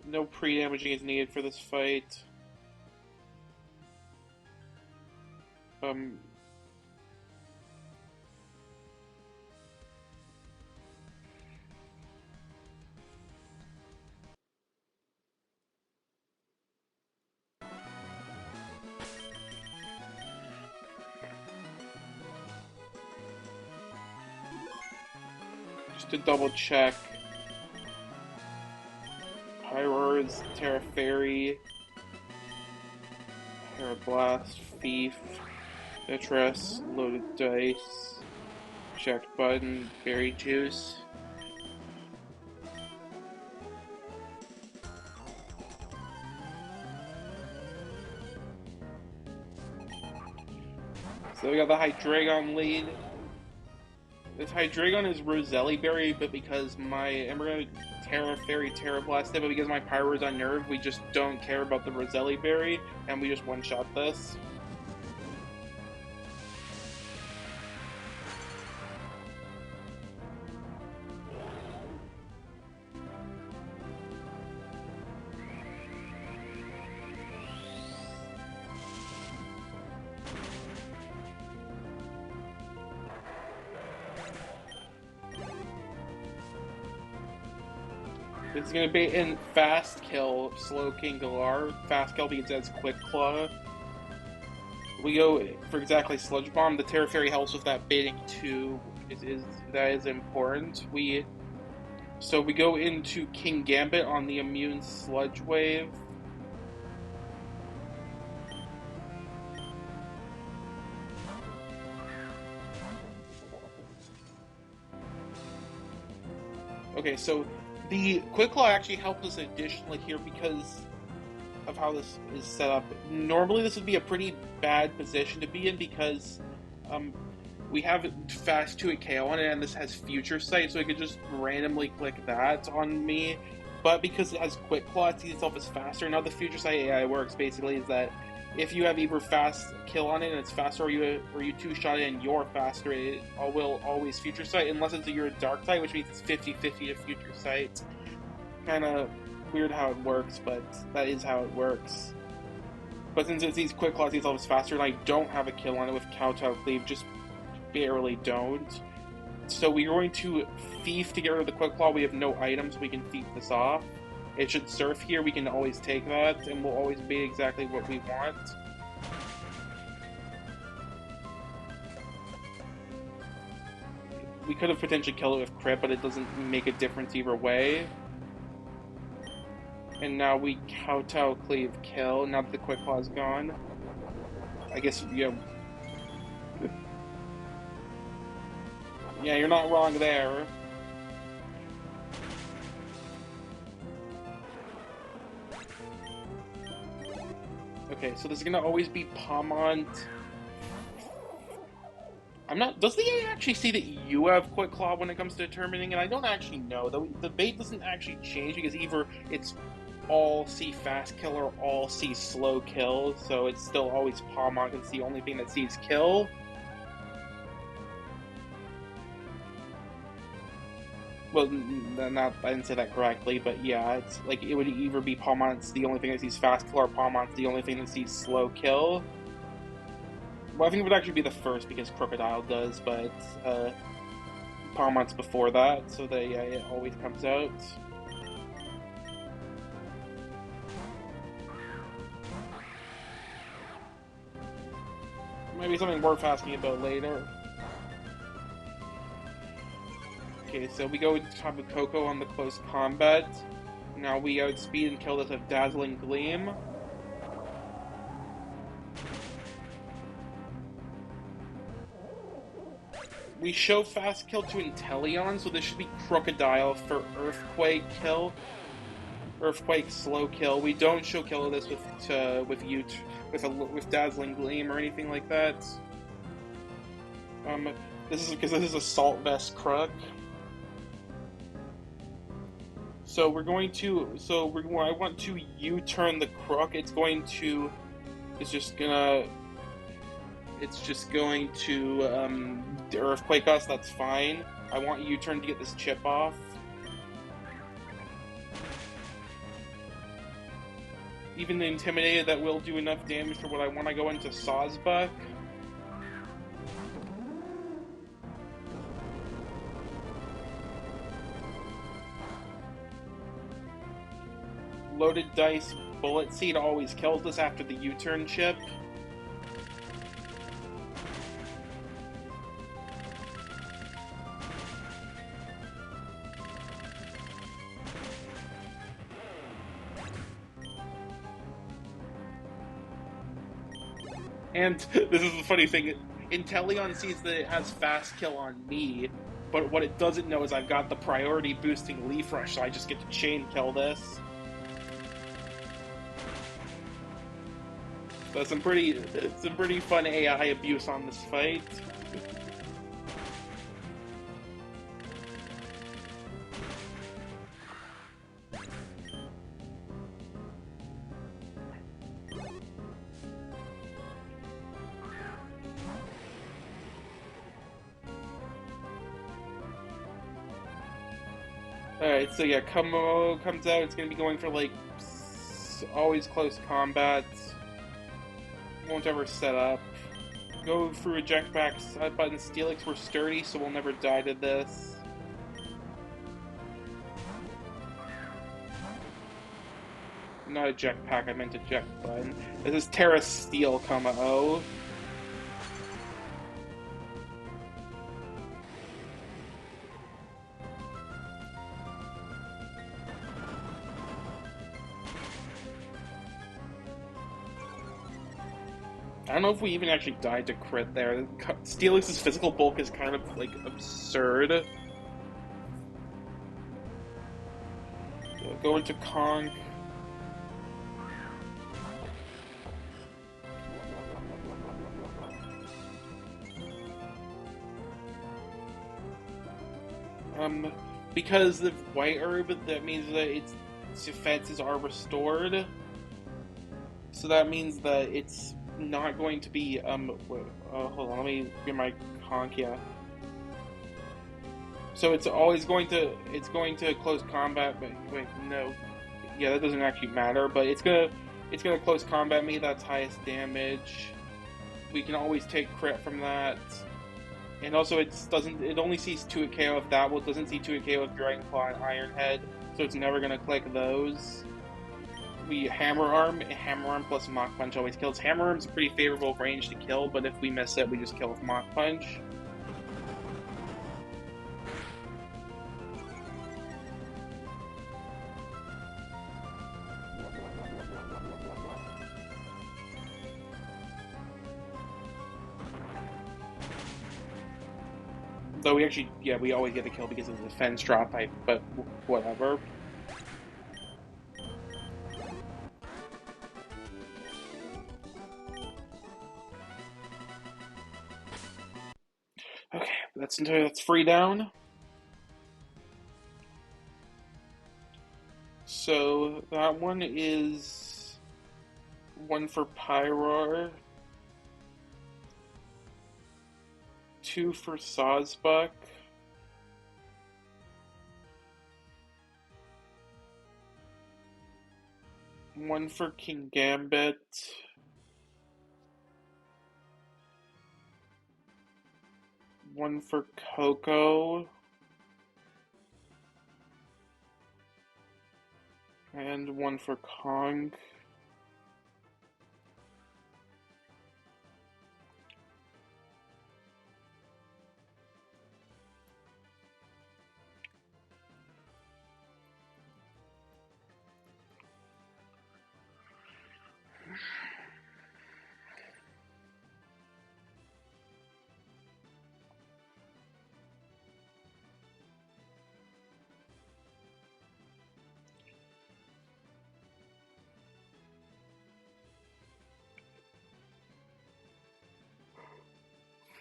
No pre-damaging is needed for this fight. Um, just to double check. Pyroar is Terra Fairy. Terra Blast, Thief, Citrus, Loaded Dice, Check Button, Berry Juice. So we got the Hydreigon lead. This Hydreigon is Roselli Berry, but because and we're gonna Terra Fairy Terra Blast it, but because my Pyro is unnerved, we just don't care about the Roselli Berry, and we just one-shot this. It's gonna be in Fast Kill, Slow King Galar. Fast Kill because that's Quick Claw. We go for exactly Sludge Bomb. The Terra Fairy helps with that baiting too. That is important. So we go into King Gambit on the immune Sludge Wave. Okay, so the Quick Claw actually helps us additionally here because of how this is set up. Normally this would be a pretty bad position to be in because we have Fast 2 KO on it, and this has Future Sight, so it could just randomly click that on me. But because it has Quick Claw, it sees itself as faster. Now the Future Sight AI works basically is that if you have either Fast Kill on it and it's faster, or you two-shot it and you're faster, it will always Future Sight, unless it's your Dark Sight, which means it's 50-50 to Future Sight. Kind of weird how it works, but that is how it works. But since it sees Quick Claw, it sees itself as faster, and I don't have a kill on it with Kowtow Cleave, just barely don't. So we're going to Thief to get rid of the Quick Claw. We have no items, we can Thief this off. It should Surf here, we can always take that, and we'll always be exactly what we want. We could have potentially killed it with Crit, but it doesn't make a difference either way. And now we Kowtow Cleave kill, now that the Quick Claw is gone. I guess, yeah. Yeah, you're not wrong there. Okay, so there's gonna always be Palmont. Does the AI actually see that you have Quick Claw when it comes to determining it? I don't actually know. The bait doesn't actually change because either it's all see Fast Kill or all see Slow Kill, so it's still always Palmont because it's the only thing that sees Kill. Well, I didn't say that correctly, but yeah, it's like it would either be Palmont's the only thing that sees Fast Kill or Palmont's the only thing that sees Slow Kill. Well, I think it would actually be the first because Crocodile does, but Palmont's before that, so it always comes out. Maybe something worth asking about later. Okay, so we go to top of Coco on the close combat. Now we outspeed and kill this with Dazzling Gleam. We show Fast Kill to Inteleon, so this should be Crocodile for Earthquake kill. Earthquake Slow Kill. We don't show kill of this with Dazzling Gleam or anything like that. This is because this is a Salt Vest Crook. So I want to U-turn the Crook. It's just going to Earthquake us. That's fine. I want U-turn to get this chip off. Even the Intimidated, that will do enough damage for what I want. I go into Sawsbuck. Loaded Dice Bullet Seed always kills this after the U-turn chip. And this is the funny thing, Inteleon sees that it has Fast Kill on me, but what it doesn't know is I've got the priority boosting Leaf Rush, so I just get to chain kill this. So some pretty fun AI abuse on this fight. Alright, so yeah, Kumo comes out. It's gonna be going for like always close combat. Won't ever set up. Go through eject back side button. Steelix were sturdy, so we'll never die to this. Not eject pack, I meant eject button. This is Terra Steel, O. I don't know if we even actually died to crit there. Steelix's physical bulk is kind of, like, absurd. Go into Conk. Because of White Herb, that means that its defenses are restored. So that means that it's not going to be, hold on, let me get my Conk, yeah. So it's going to close combat, but wait, no. Yeah, that doesn't actually matter, but it's gonna close combat me, that's highest damage. We can always take crit from that. And also, it only sees 2 KO of that. Well, it doesn't see 2 KO of Dragonclaw and Iron Head, so it's never gonna click those. We Hammer Arm plus Mach Punch always kills. Hammer Arm's a pretty favorable range to kill, but if we miss it, we just kill with Mach Punch. Though we actually, yeah, we always get the kill because of the defense drop, but whatever. Okay, that's free down. So that one is 1 for Pyroar, 2 for Sawsbuck, 1 for King Gambit, 1 for Coco, and 1 for Kong.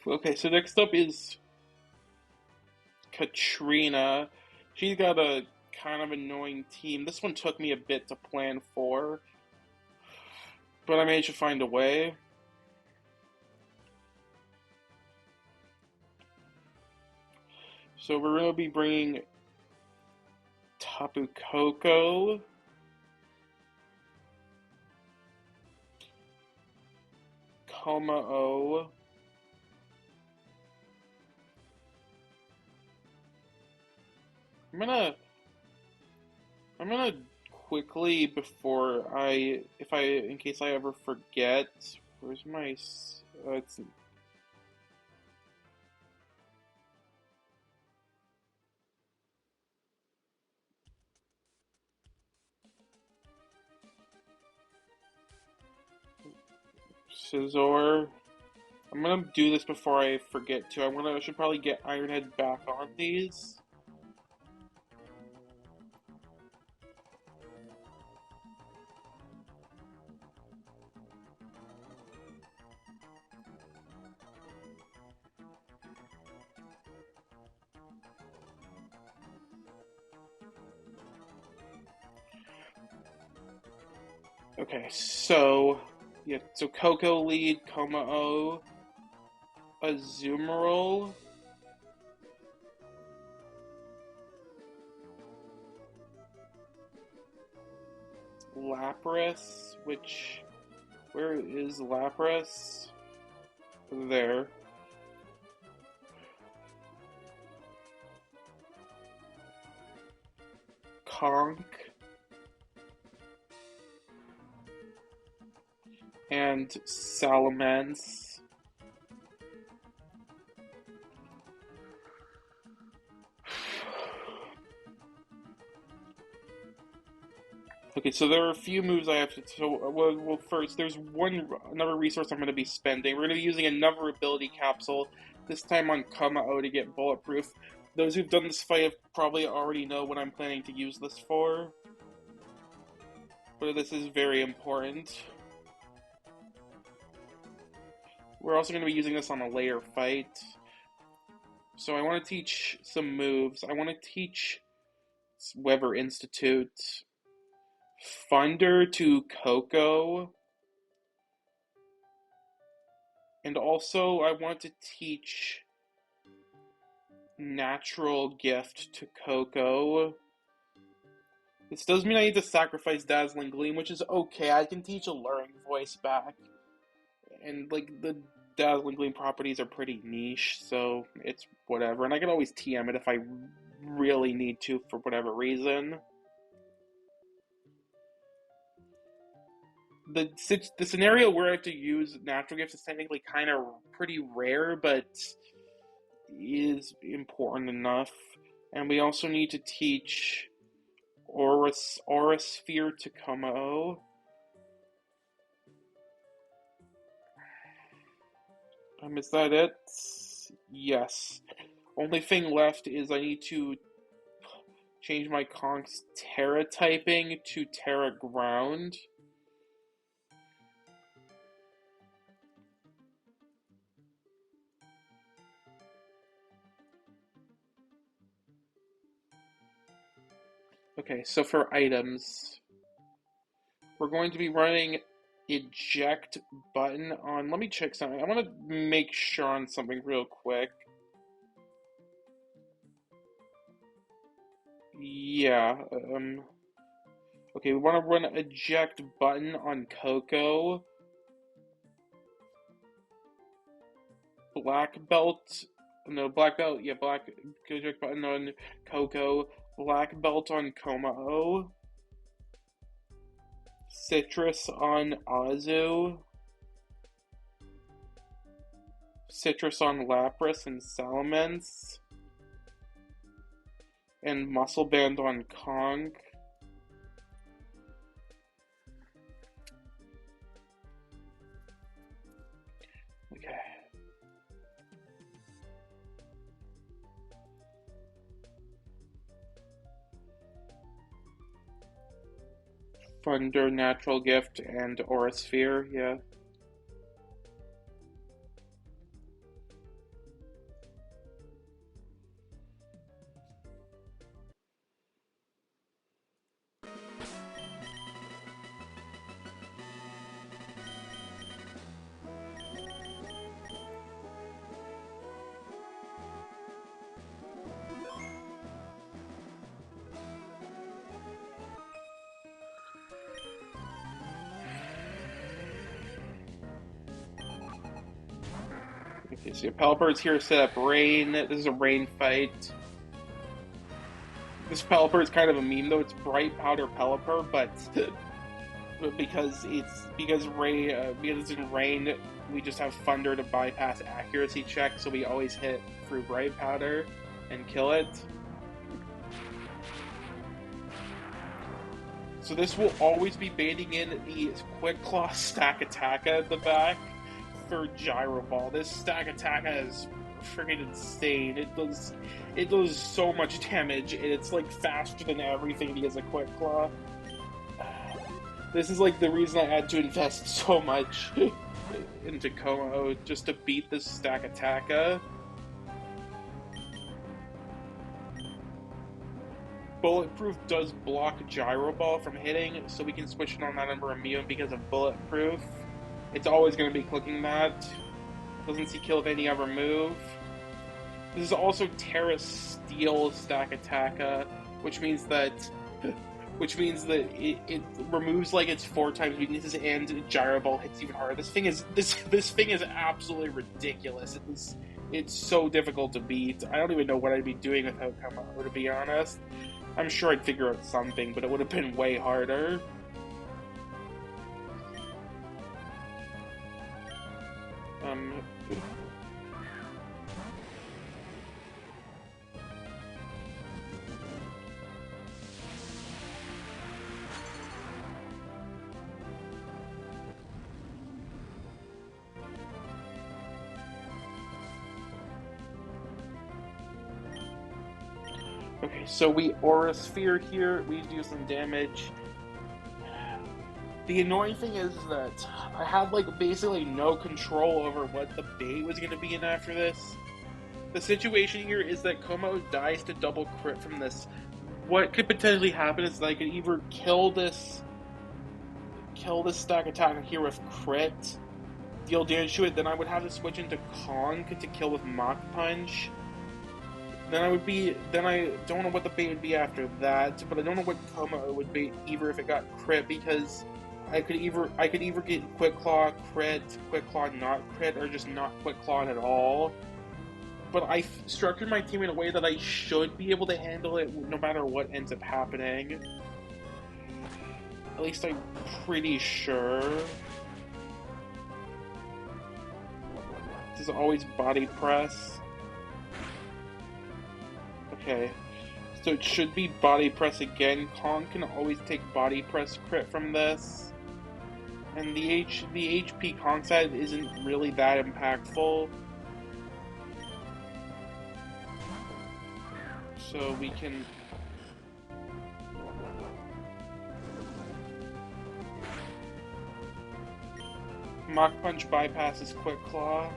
Okay, so next up is Katrina. She's got a kind of annoying team. This one took me a bit to plan for, but I managed to find a way. So we're going to be bringing Tapu Koko, Komao, I'm gonna quickly in case I ever forget. Where's my? It's Scizor. I'm gonna do this before I forget to. I should probably get Ironhead back on these. Okay, so yeah, so Coco lead, Komao, Azumarill, Lapras, which... Where is Lapras? There. Conk. And Salamence. Okay, so there are a few moves I have to... So, well first, there's another resource I'm going to be spending. We're going to be using another ability capsule, this time on Komao to get Bulletproof. Those who've done this fight probably already know what I'm planning to use this for. But this is very important. We're also going to be using this on a later fight. So I want to teach some moves. I want to teach Weather Institute... Thunder to Coco, and also I want to teach Natural Gift to Coco. This does mean I need to sacrifice Dazzling Gleam, which is okay. I can teach Alluring Voice back, and like the Dazzling Gleam properties are pretty niche, so it's whatever. And I can always TM it if I really need to for whatever reason. The scenario where I have to use Natural Gifts is technically kind of pretty rare, but is important enough. And we also need to teach Aura Sphere to Komao. Is that it? Yes. Only thing left is I need to change my Conk's Terra typing to Terra Ground. Okay, so for items, we're going to be running eject button on... Let me check something. I want to make sure on something real quick. Yeah, okay, we want to run eject button on Coco. Black belt... No, black belt, yeah, black eject button on Coco. Black belt on Komao. Citrus on Azu. Citrus on Lapras and Salamence. And Muscle Band on Conk. Okay. Thunder, Natural Gift, and Aura Sphere, yeah. Okay, so Pelipper's here to set up Rain. This is a Rain fight. This Pelipper is kind of a meme though. It's Bright Powder Pelipper, but because it's in Rain, we just have Thunder to bypass accuracy checks, so we always hit through Bright Powder and kill it. So this will always be baiting in the Quick Claw Stack Attack at the back for Gyro Ball. This Stack Attack is freaking insane. It does so much damage, and it's like faster than everything because of Quick Claw. This is like the reason I had to invest so much into Komao just to beat this Stack Attack. Bulletproof does block Gyro Ball from hitting, so we can switch it on that under immune because of Bulletproof. It's always going to be clicking that. Doesn't see kill of any other move. This is also Terra Steel Stack Attack, which means that which means that it removes like its 4 times weaknesses and gyro ball hits even harder. This thing is absolutely ridiculous. It's so difficult to beat. I don't even know what I'd be doing without Kamo, to be honest. I'm sure I'd figure out something, but it would have been way harder. Okay, so we Aura Sphere here, we do some damage. The annoying thing is that I had like basically no control over what the bait was going to be in after this. The situation here is that Como dies to double crit from this. What could potentially happen is that I could either kill this stack attack here with crit, deal damage to it, then I would have to switch into Kong to kill with Mach Punch. Then I don't know what the bait would be after that, but I don't know what Como would be either if it got crit, because I could either get Quick Claw crit, Quick Claw not crit, or just not Quick Claw at all. But I structured my team in a way that I should be able to handle it no matter what ends up happening. At least I'm pretty sure. This is always body press. Okay. So it should be body press again. Kong can always take body press crit from this. And the HP Kong side isn't really that impactful. So we can... Mach Punch bypasses Quick Claw.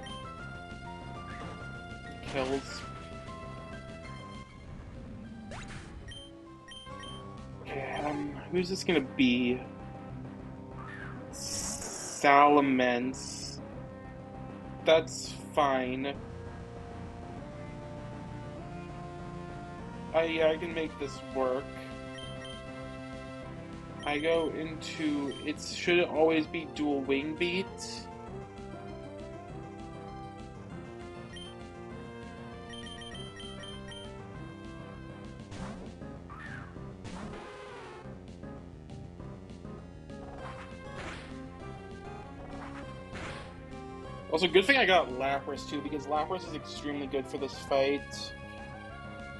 Kills. Okay, who's this gonna be? Salamence. That's fine. Yeah, I can make this work. I go into... It should always be dual wing beat. Also, good thing I got Lapras too, because Lapras is extremely good for this fight.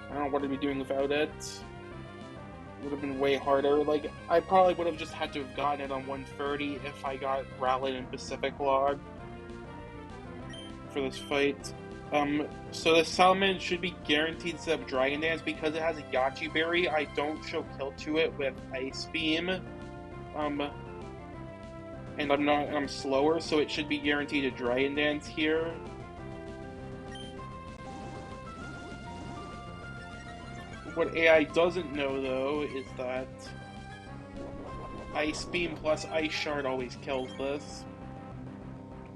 I don't know what I'd be doing without it. It would have been way harder. Like, I probably would have just had to have gotten it on 130 if I got Rallied in Pacific Log for this fight. So the Salamence should be guaranteed to set up Dragon Dance. Because it has a Yachi Berry, I don't show kill to it with Ice Beam. And I'm slower, so it should be guaranteed a Dragon Dance here. What AI doesn't know, though, is that Ice Beam plus Ice Shard always kills this.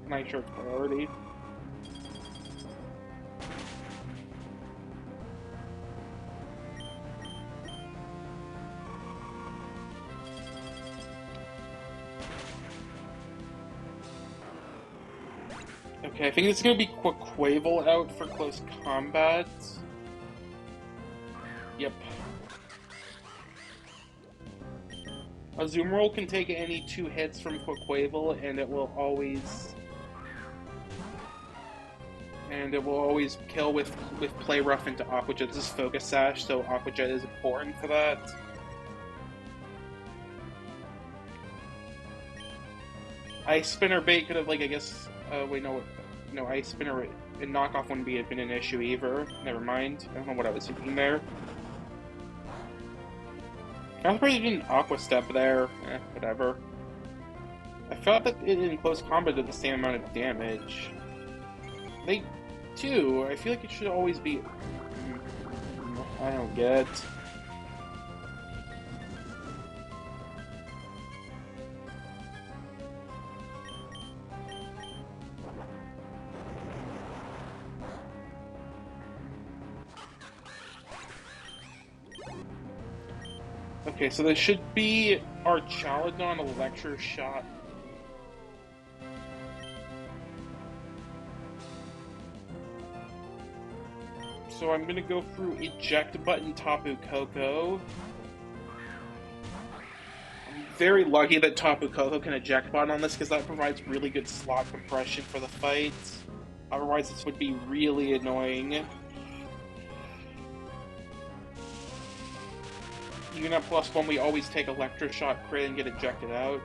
And Ice Shard's priority. Okay, I think it's gonna be Quaquaval out for close combat. Yep. Azumarill can take any 2 hits from Quaquaval, and it will always kill with Play Rough into Aqua Jet. This is Focus Sash, so Aqua Jet is important for that. Ice Spinner bait could have, like, I guess, wait, no, Ice Spinner and Knockoff wouldn't have been an issue either. Never mind. I don't know what I was thinking there. I was probably doing Aqua Step there. Whatever. I felt that it in close combat did the same amount of damage. They do. I feel like it should always be... I don't get... Okay, so this should be our Chaladon Electro Shot. So I'm gonna go through Eject Button Tapu Koko. I'm very lucky that Tapu Koko can Eject Button on this because that provides really good slot compression for the fight. Otherwise, this would be really annoying. Even at +1, we always take Electro Shot crit and get ejected out.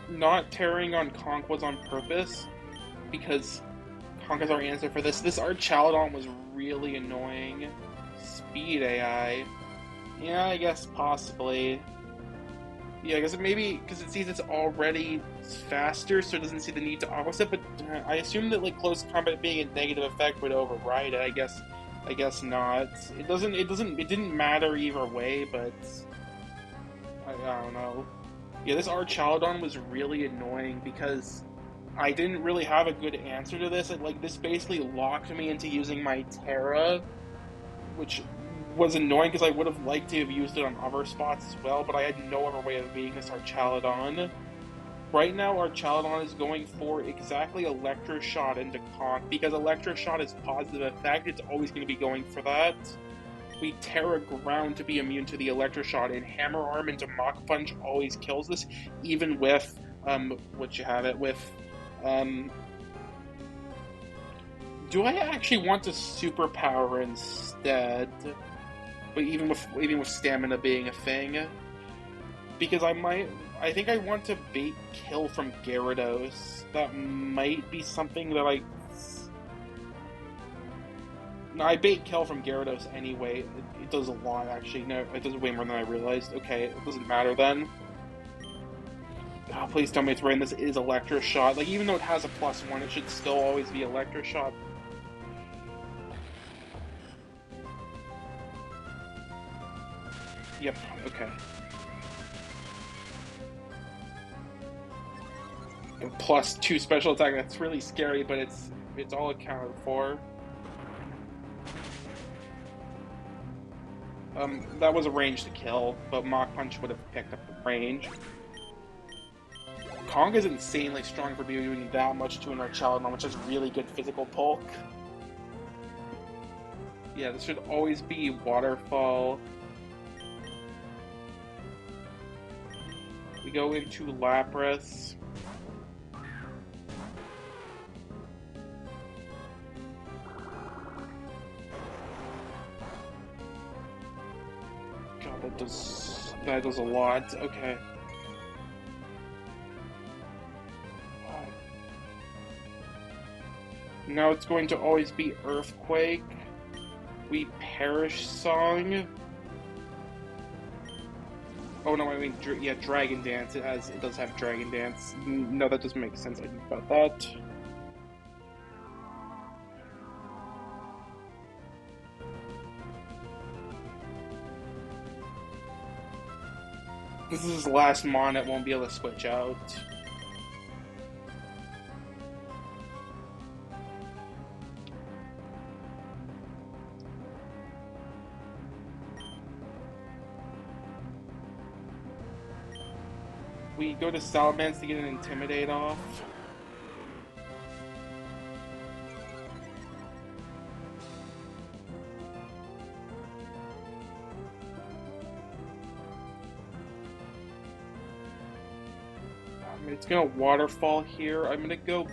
Not tearing on Conk was on purpose, because Conk is our answer for this. This Archaladon was really annoying. Speed AI. Yeah, I guess possibly. Yeah, because maybe because it sees it's already faster, so it doesn't see the need to auto set. But I assume that like close combat being a negative effect would override it. I guess not. It doesn't. It didn't matter either way. But I don't know. Yeah, this Archaladon was really annoying because I didn't really have a good answer to this. Like this basically locked me into using my Terra, which was annoying because I would have liked to have used it on other spots as well, but I had no other way of beating this Archaladon. Right now, Archaladon is going for exactly Electro Shot into Conk, because Electro Shot is positive effect, it's always going to be going for that. We Terra Ground to be immune to the Electro Shot, and Hammer Arm into Mach Punch always kills this, even with, what you have it with, do I actually want to Superpower instead? But even with stamina being a thing, because I think I want to bait kill from Gyarados. That might be something that no, I bait kill from Gyarados anyway. It does a lot actually. No, it does way more than I realized. Okay, it doesn't matter then. Oh, please tell me it's right. This is Electro Shot. Like even though it has a +1, it should still always be Electro Shot. Yep, okay. And +2 special attack, that's really scary, but it's all accounted for. That was a range to kill, but Mach Punch would have picked up the range. Kong is insanely strong for doing that much to an Archaladon, which is really good physical bulk. Yeah, this should always be Waterfall. We go into Lapras. God, that does a lot. Okay. Now it's going to always be Earthquake. We Perish Song. Oh no, I mean, yeah, Dragon Dance. It does have Dragon Dance. No, that doesn't make sense. I think about that. This is his last mon, it won't be able to switch out. We go to Salamence to get an Intimidate off. It's gonna Waterfall here. I'm gonna go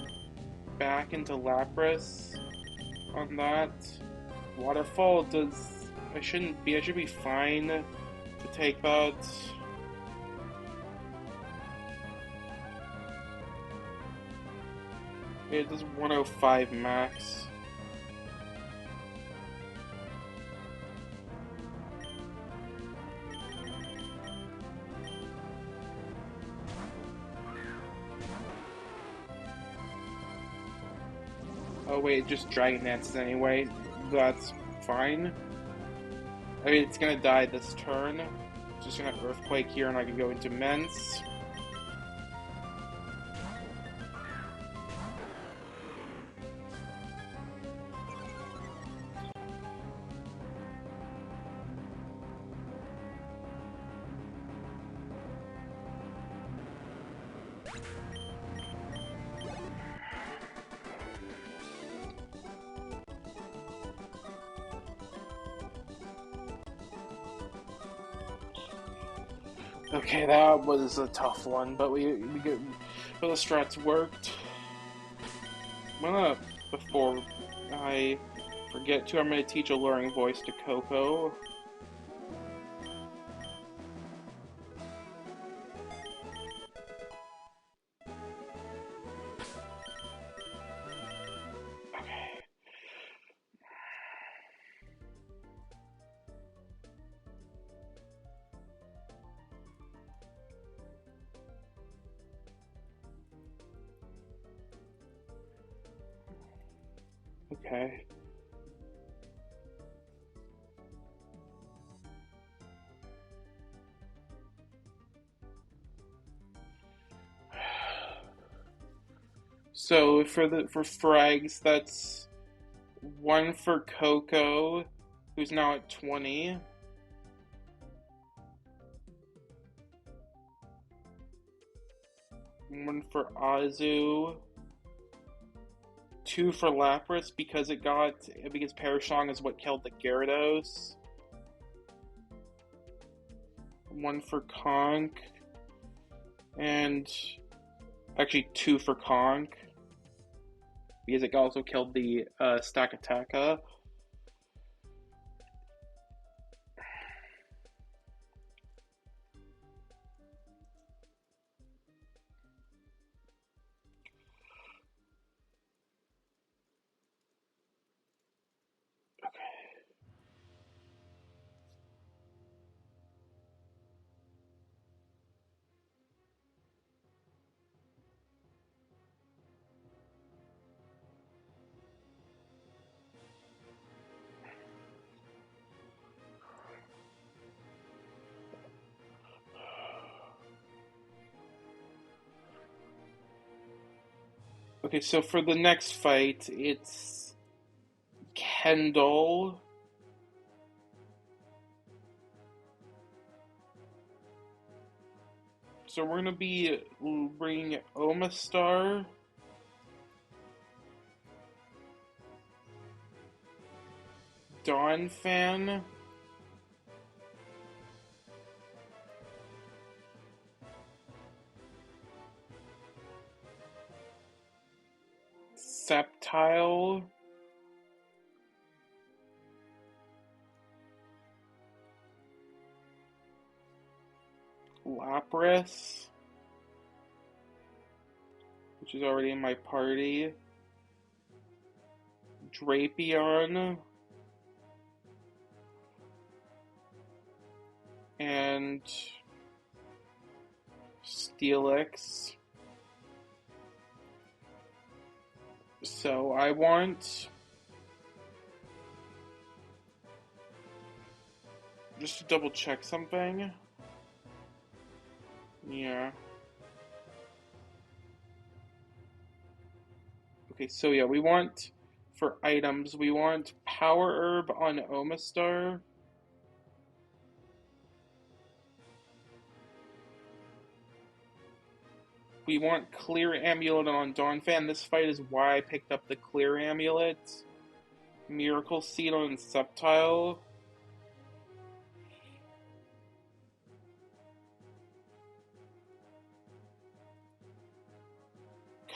back into Lapras on that. Waterfall does... I should be fine to take that. It does 105 max. Oh wait, it just Dragon Dances anyway. That's fine. I mean, it's gonna die this turn. Just gonna Earthquake here and I can go into Mence. Okay, that was a tough one, but we get, but the strats worked. Before I forget to, I'm gonna teach Alluring Voice to Coco. Okay. So for frags, that's one for Coco, who's now at 20. One for Azu. Two for Lapras because Parashong is what killed the Gyarados. One for Conk. And actually two for Conk. Because it also killed the Stakataka. Okay, so for the next fight, it's Kendall. So we're gonna be bringing Omastar. Donphan. Sceptile. Lapras, which is already in my party. Drapion. And Steelix. So I want just to double check something. Yeah. Okay, so yeah, we want, for items, we want Power Herb on Omastar. We want Clear Amulet on Donphan. This fight is why I picked up the Clear Amulet. Miracle Seed on Sceptile.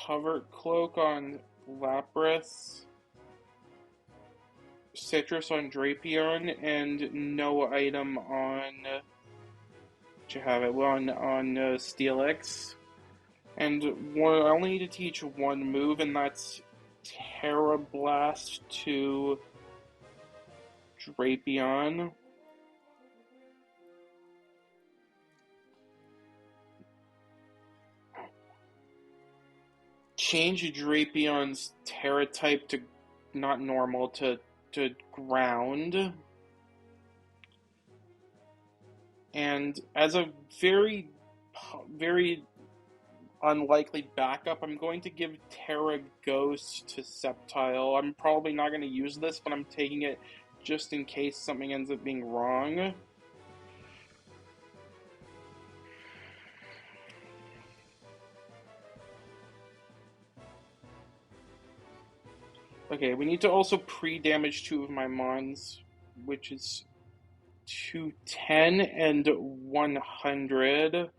Covert Cloak on Lapras. Citrus on Drapion, and no item on. You have it on Steelix. And I only need to teach one move, and that's Terra Blast to Drapion. Change Drapion's Terra type to not normal to ground. And as a very, very unlikely backup, I'm going to give Terra Ghost to Sceptile. I'm probably not going to use this, but I'm taking it just in case something ends up being wrong. Okay, we need to also pre-damage 2 of my mons, which is 210 and 100.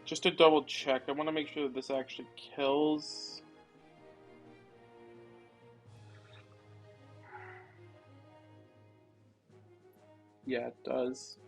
Just to double check, I want to make sure that this actually kills. Yeah, it does.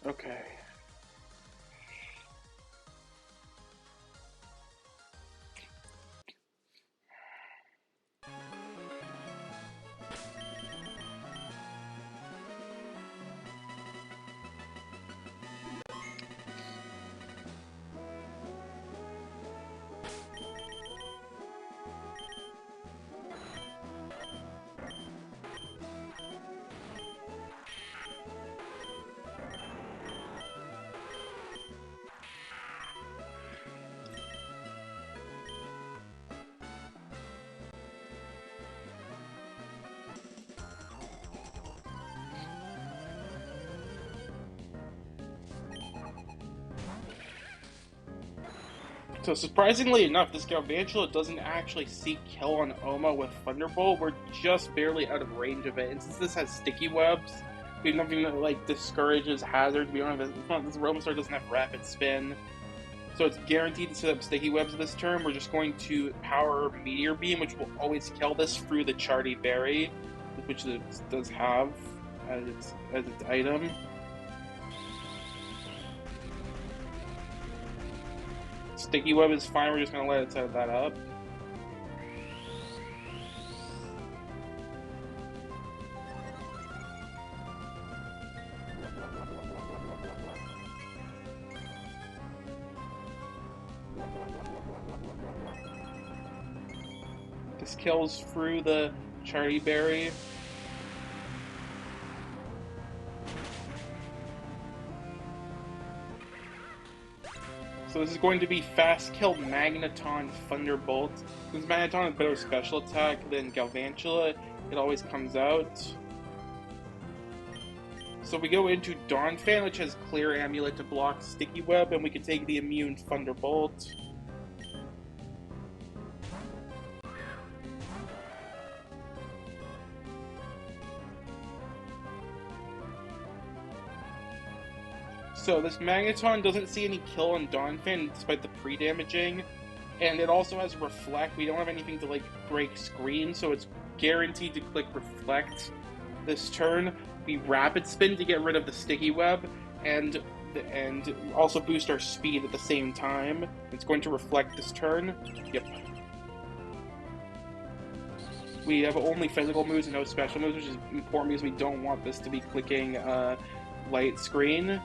Okay. So surprisingly enough, this Galvantula doesn't actually seek kill on Oma with Thunderbolt. We're just barely out of range of it. And since this has sticky webs, we have nothing that like discourages hazards. We don't have this Romastar doesn't have rapid spin. So it's guaranteed to set up sticky webs this turn. We're just going to power Meteor Beam, which will always kill this through the Charty Berry, which it does have as its item. Sticky Web is fine, we're just going to let it set that up. This kills through the Charty Berry. So this is going to be fast kill Magneton Thunderbolt. Since Magneton has better special attack than Galvantula, it always comes out. So we go into Donphan, which has Clear Amulet to block Sticky Web, and we can take the immune Thunderbolt. So this Magneton doesn't see any kill on Donphan despite the pre-damaging, and it also has Reflect. We don't have anything to like break screen, so it's guaranteed to click Reflect this turn. We Rapid Spin to get rid of the Sticky Web, and also boost our speed at the same time. It's going to Reflect this turn. Yep. We have only physical moves and no special moves, which is important because we don't want this to be clicking light screen.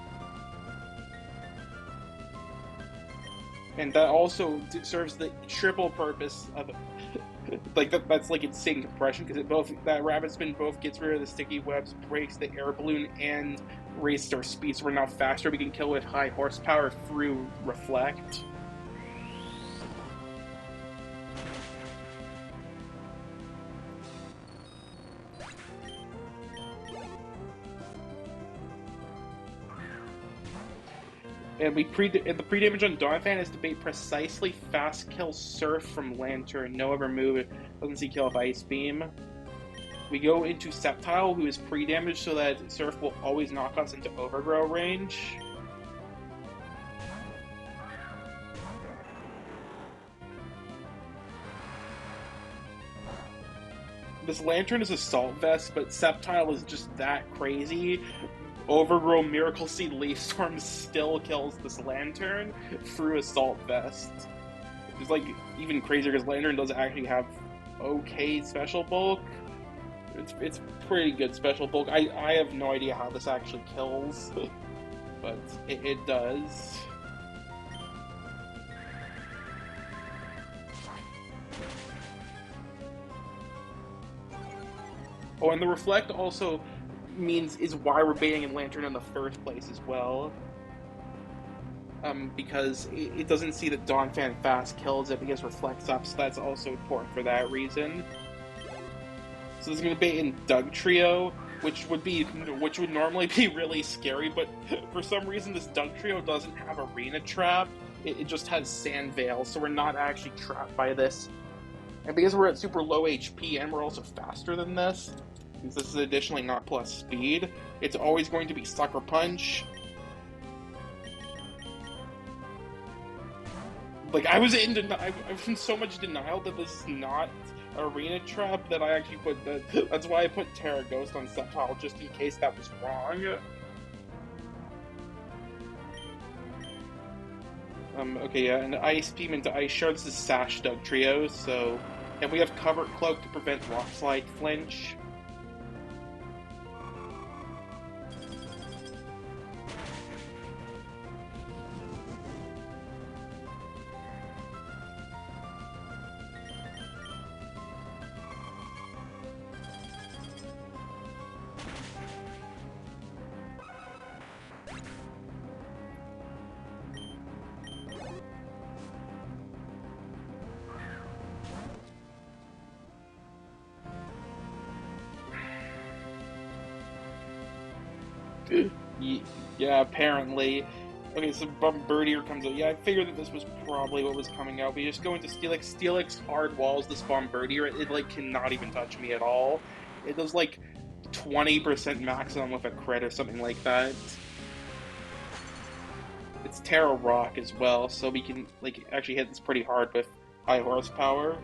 And that also serves the triple purpose of like that's like insane compression because it both that Rapid Spin both gets rid of the sticky webs, breaks the air balloon, and raises our speed. So we're now faster. We can kill with high horsepower through Reflect. And the pre-damage on Donphan is to bait precisely fast kill Surf from Lantern. No other move. It doesn't see kill with Ice Beam. We go into Sceptile, who is pre-damaged so that Surf will always knock us into Overgrow range. This Lantern is Assault Vest, but Sceptile is just that crazy. Overgrow Miracle Seed Leaf Storm still kills this Lantern through Assault Vest. It's like even crazier because Lantern does actually have okay special bulk. It's pretty good special bulk. I have no idea how this actually kills, but it does. Oh, and the reflect also is why we're baiting in Lantern in the first place as well. Because it doesn't see that Donphan fast kills it because reflects up, so that's also important for that reason. So this is going to be in Dugtrio, which would normally be really scary, but for some reason this Dugtrio doesn't have Arena Trap. It just has Sand Veil, so we're not actually trapped by this. And because we're at super low HP and we're also faster than this, since this is additionally not plus speed, it's always going to be Sucker Punch. Like, I was in so much denial that this is not Arena Trap that I actually that's why I put Terra Ghost on Sceptile, just in case that was wrong. Okay, yeah, and Ice Beam into Ice Shard. This is Sash Dugtrio, so... And we have Cover Cloak to prevent Rock Slide Flinch. Yeah, apparently. Okay, so Bombardier comes out. Yeah, I figured that this was probably what was coming out. We just go into Steelix. Steelix hard walls this Bombardier. It like cannot even touch me at all. It does like 20% maximum with a crit or something like that. It's Terra Rock as well, so we can like actually hit this pretty hard with high horsepower.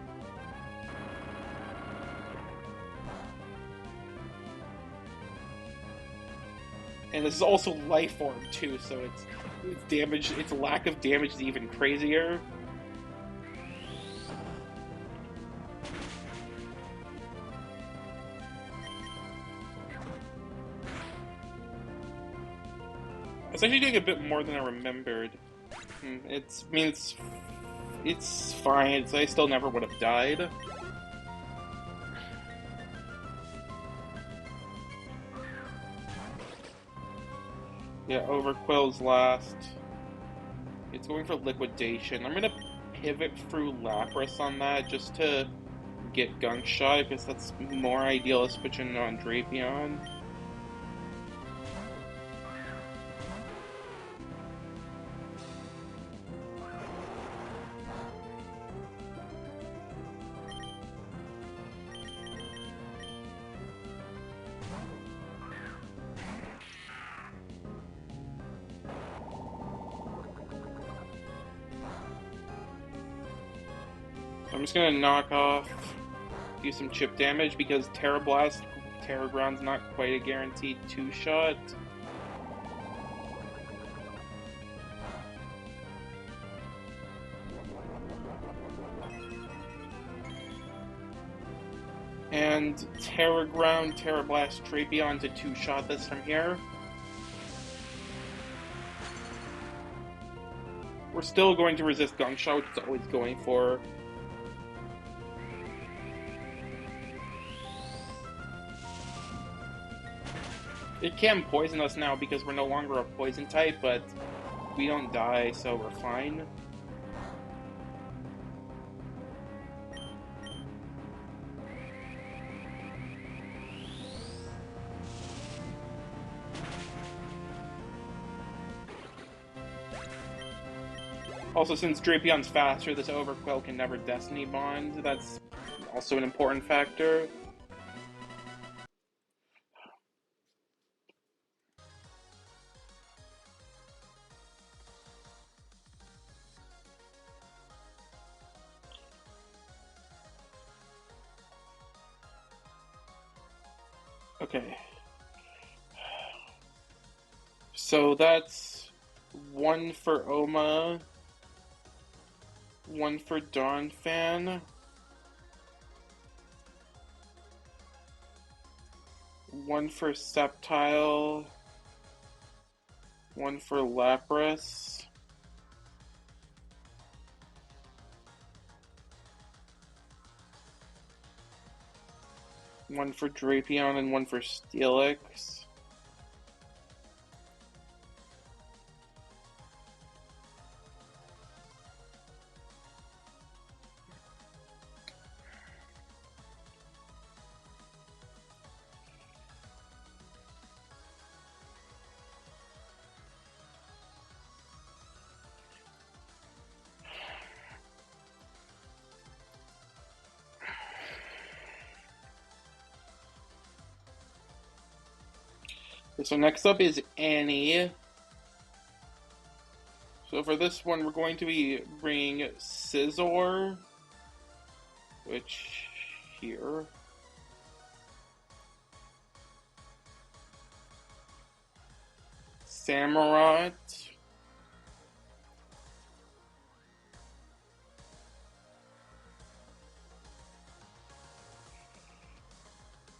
And this is also Life Orb too, so its damage, its lack of damage is even crazier. I was actually doing a bit more than I remembered. It's fine. I still never would have died. Yeah, Overquill's last. It's going for Liquidation. I'm gonna pivot through Lapras on that just to get Gunk Shot, because that's more ideal as switching on Drapion. I'm just gonna knock off, do some chip damage, because Terra Blast, Terra Ground's not quite a guaranteed 2-shot. And Terra Ground, Terra Blast, Drapion to 2-shot this from here. We're still going to resist Gunk Shot, which it's always going for. It can poison us now because we're no longer a poison type, but we don't die, so we're fine. Also, since Drapion's faster, this Overquill can never Destiny Bond. That's also an important factor. Okay. So that's 1 for Oma, 1 for Donphan. one for Sceptile, one for Lapras, one for Drapion, and one for Steelix. So next up is Annie. So for this one, we're going to be bringing Scizor, which here. Samurott.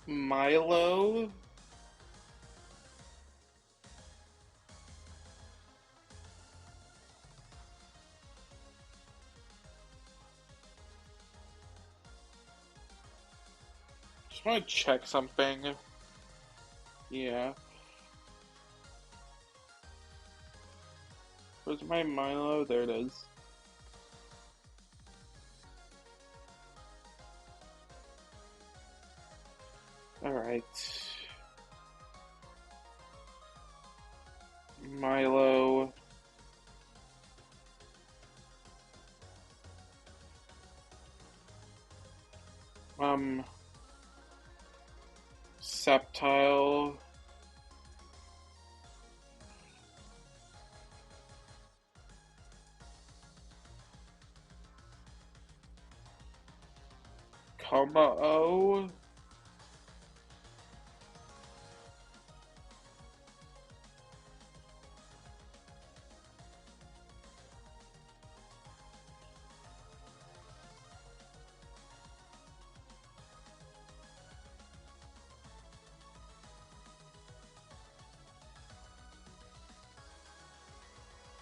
Milo. Just want to check something. Yeah. Where's my Milo? There it is. Alright. Milo. Sceptile. Komao.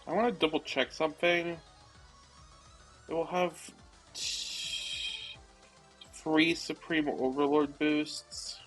I want to double check something. It will have 3 Supreme Overlord boosts.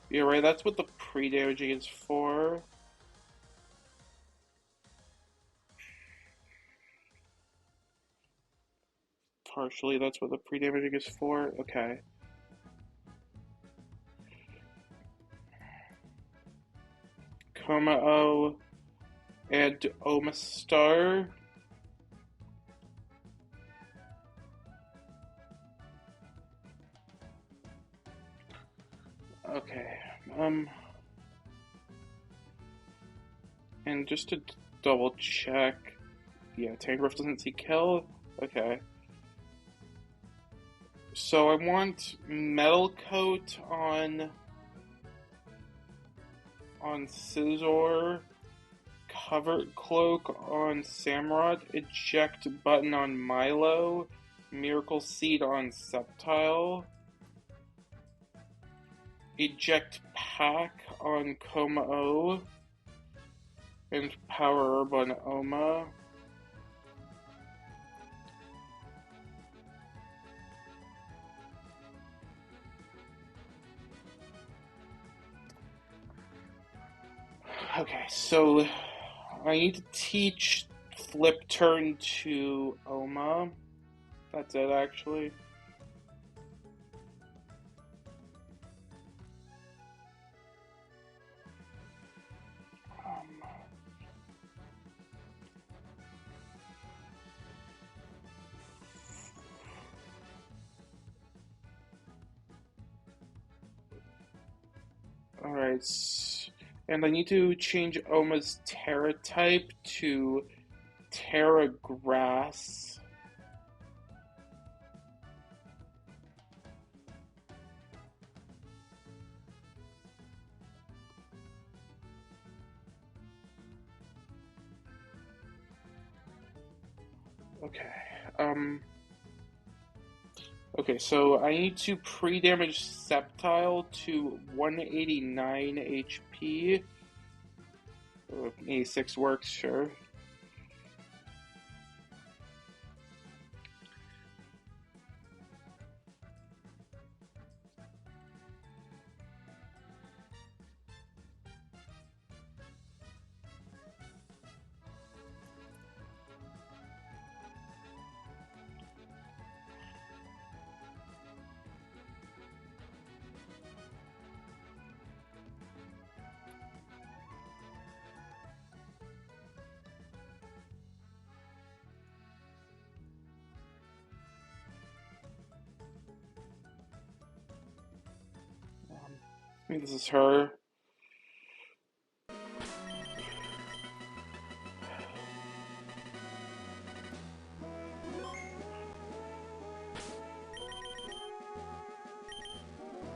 You're right, that's what the pre-damaging is for. Partially, that's what the pre-damaging is for. Okay. Komao and Omastar. Okay. And just to double check, yeah, Tangrowth doesn't see kill. Okay. So I want Metal Coat on Scizor, Covered Cloak on Samurott, Eject Button on Milo, Miracle Seed on Sceptile, Eject Pack on Komao, and Power Herb on Oma. Okay, so I need to teach Flip Turn to Oma. That's it, actually. Alright, and I need to change Oma's Terra type to Terra Grass. Okay, okay, so I need to pre-damage Sceptile to 189 HP. 86 works, sure. I think this is her.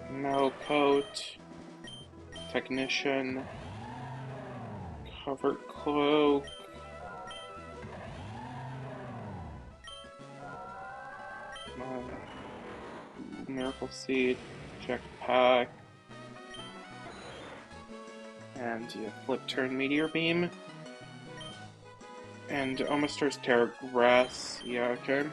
Metal coat, technician, covered cloak, miracle seed, jetpack, and yeah, flip turn meteor beam, and Omastar's Terra Grass. Yeah, okay.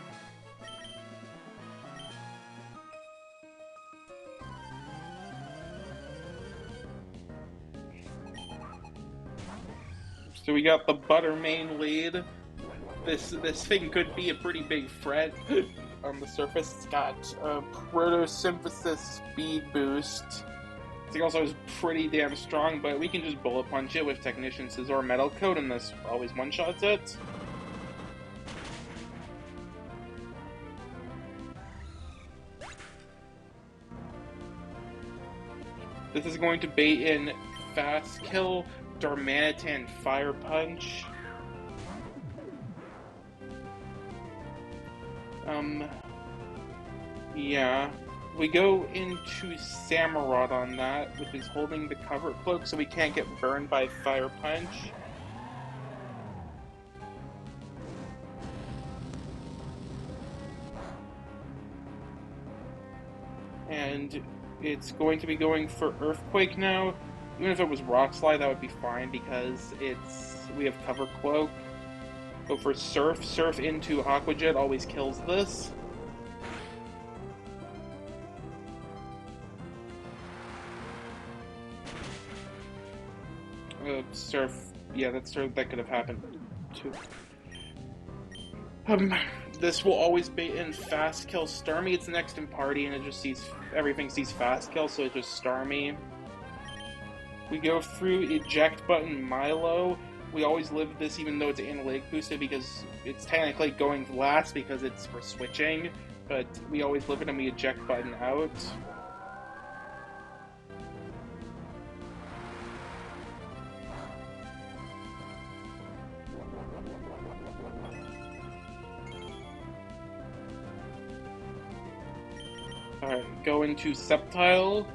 So we got the Butter main lead. This thing could be a pretty big threat on the surface. It's got a Protosynthesis speed boost. I think also is pretty damn strong, but we can just bullet punch it with Technician Scissor Metal Coat, and this always one-shots it. This is going to bait in Fast Kill, Darmanitan Fire Punch. Yeah. We go into Samurott on that, which is holding the cover cloak so we can't get burned by Fire Punch. And it's going to be going for Earthquake now. Even if it was Rock Slide, that would be fine because we have cover cloak. Go for Surf. Surf into Aqua Jet always kills this. Surf. Yeah, that could have happened too. This will always bait in Fast Kill Starmie. It's next in party, and it just everything sees Fast Kill, so it just Starmie. We go through Eject Button Milo. We always live this even though it's analytic boosted because it's technically going last because it's for switching, but we always live it and we Eject Button out. Alright, go into Sceptile.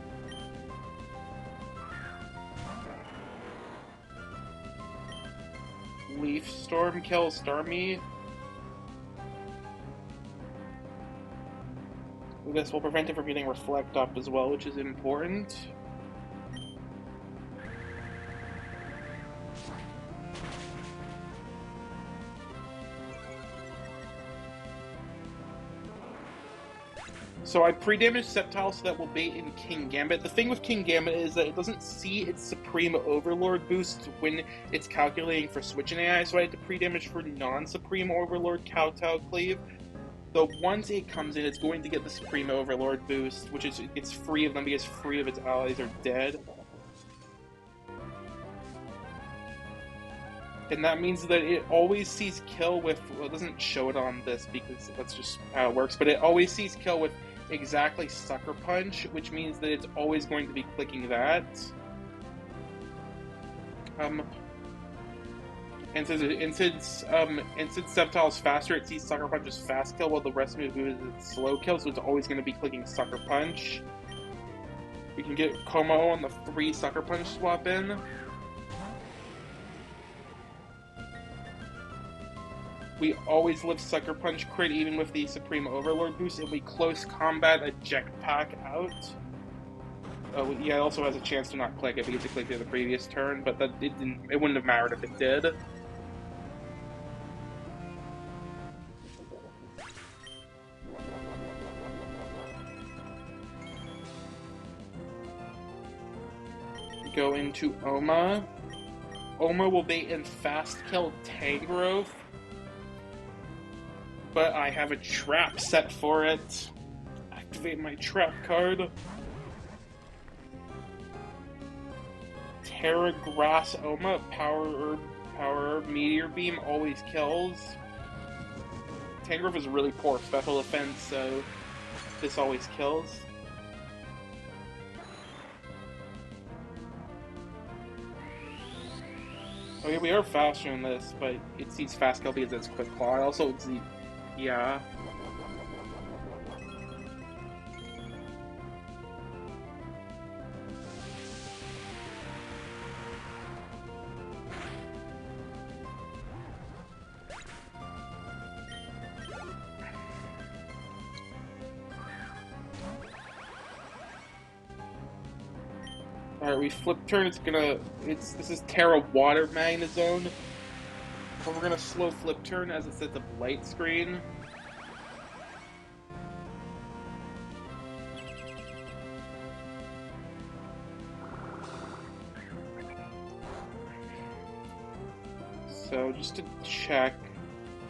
Leaf Storm kills Starmie. This will prevent it from getting Reflect up as well, which is important. So I pre-damage Sceptile so that will bait in King Gambit. The thing with King Gambit is that it doesn't see its Supreme Overlord boost when it's calculating for switching AI, so I had to pre-damage for non-Supreme Overlord Kowtow Cleave. So once it comes in, it's going to get the Supreme Overlord boost, which is it's free of them because 3 of its allies are dead. And that means that it always sees kill with, well, it doesn't show it on this because that's just how it works, but it always sees kill with exactly Sucker Punch, which means that it's always going to be clicking that. Um, and since Sceptile's faster, it sees Sucker Punch as fast kill, while the rest of the move is slow kill, so it's always going to be clicking Sucker Punch. We can get Como on the 3 Sucker Punch swap in. We always live Sucker Punch crit even with the Supreme Overlord boost, and we close combat a Jetpack out. Yeah, it also has a chance to not click it because it clicked it the previous turn, but it wouldn't have mattered if it did. Go into Oma. Oma will bait and fast kill Tangrowth, but I have a trap set for it. Activate my trap card. Terra Grass Oma, Power Herb, Meteor Beam always kills. Tangrowth is really poor special defense, so this always kills. Oh yeah, we are faster than this, but it sees fast kill because it's quick claw. Also, it's the... yeah. Alright, we flip turn, this is Terra Water Magnezone. But we're gonna slow flip turn as it sets up light screen. So, just to check,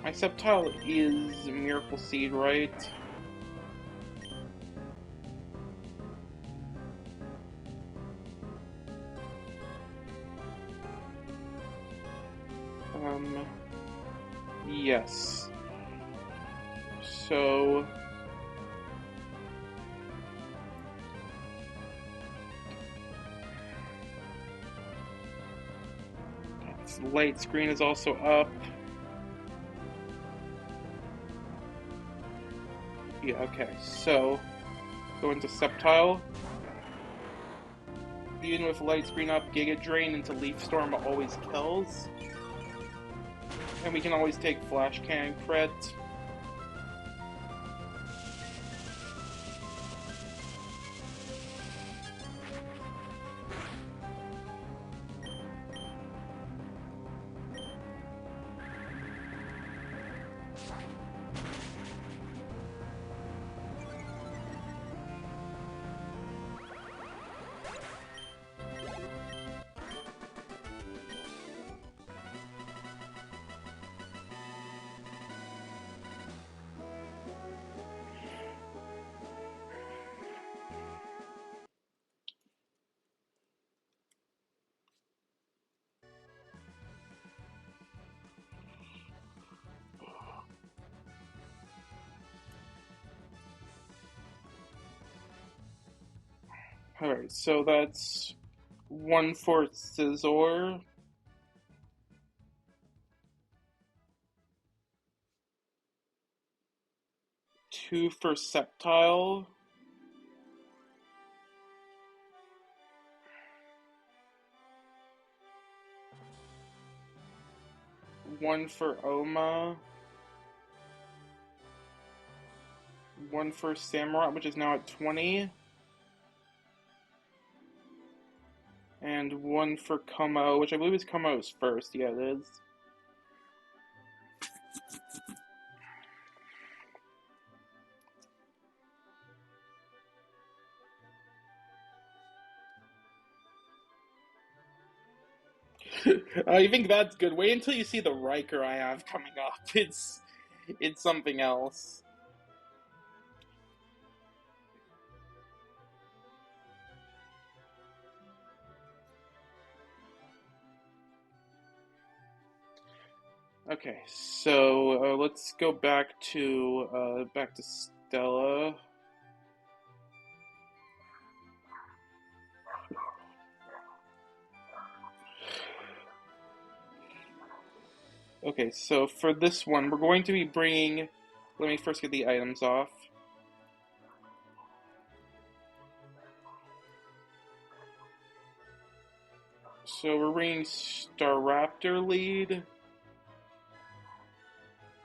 my Sceptile is Miracle Seed, right? Yes. So... light screen is also up. Yeah, okay, so go into Sceptile. Even with light screen up, Giga Drain into Leaf Storm always kills. And we can always take Flash Cannon crit. Alright, so that's 1 for Scizor. Two for Sceptile. One for Oma. One for Samurott, which is now at 20. And one for Como, which I believe is Como's first. Yeah, it is. I think that's good. Wait until you see the Riker I have coming up. It's something else. Okay, so let's go back to Stella. Okay, so for this one, we're going to be bringing. Let me first get the items off. So we're bringing Staraptor lead,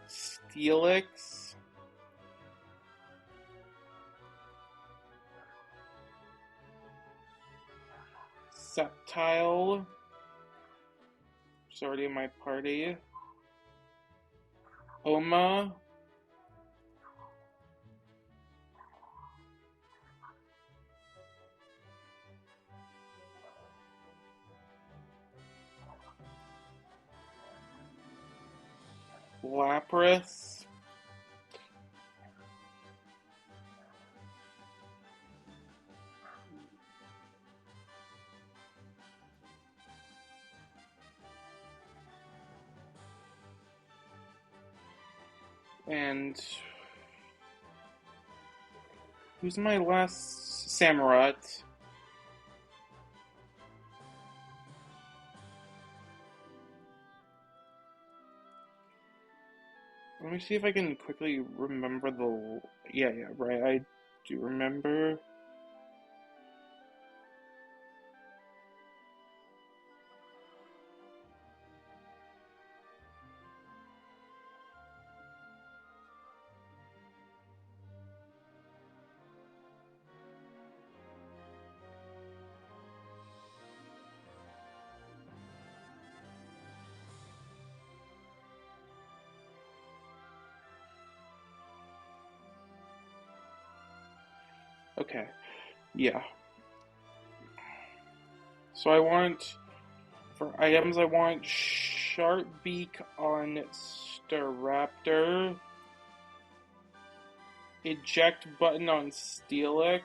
Steelix, Sceptile, who's already in my party, Oma, Lapras, and who's my last Samurott? Let me see if I can quickly remember the. Yeah, right. I do remember. Okay, yeah. So I want. For items, I want Sharp Beak on Staraptor, Eject Button on Steelix,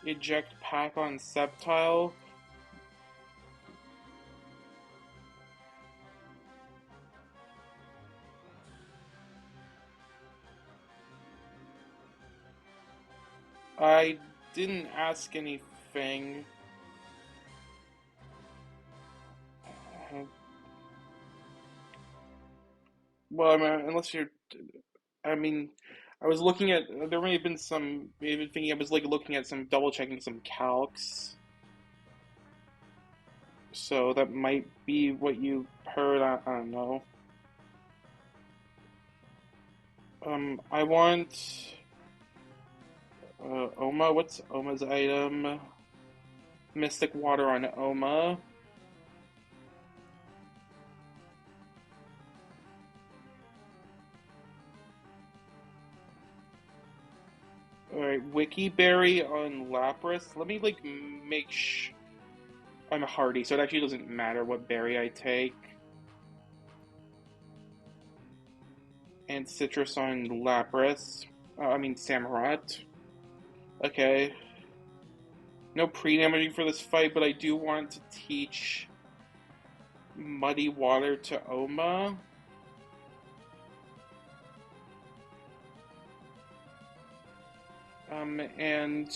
Eject Pack on Sceptile, I didn't ask anything. Well, I mean, unless you're. I mean, I was looking at. There may have been some. Maybe thinking I was like looking at some, double checking some calcs. So that might be what you heard. I don't know. I want. Oma. What's Oma's item? Mystic Water on Oma. Alright, Wiki Berry on Lapras. Let me, like, make I'm hardy, so it actually doesn't matter what berry I take. And Citrus on Lapras. I mean, Samurott. Okay. No pre-damaging for this fight, but I do want to teach Muddy Water to Oma. And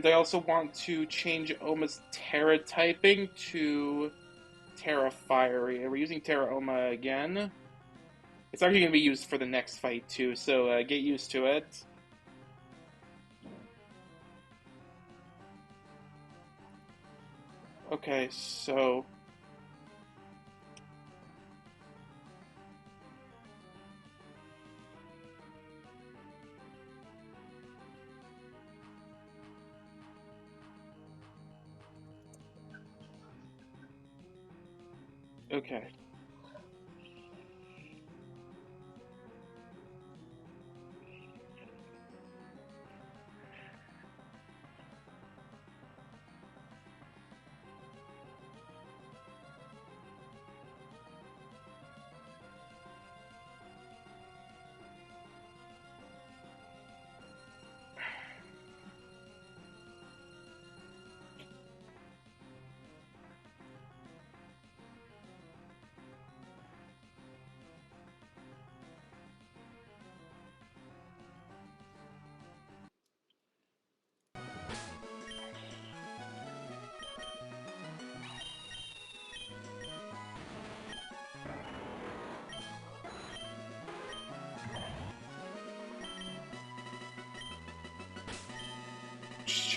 I also want to change Oma's Terra typing to Terra Fiery. We're using Terra Oma again. It's actually going to be used for the next fight too, so get used to it. Okay, so okay.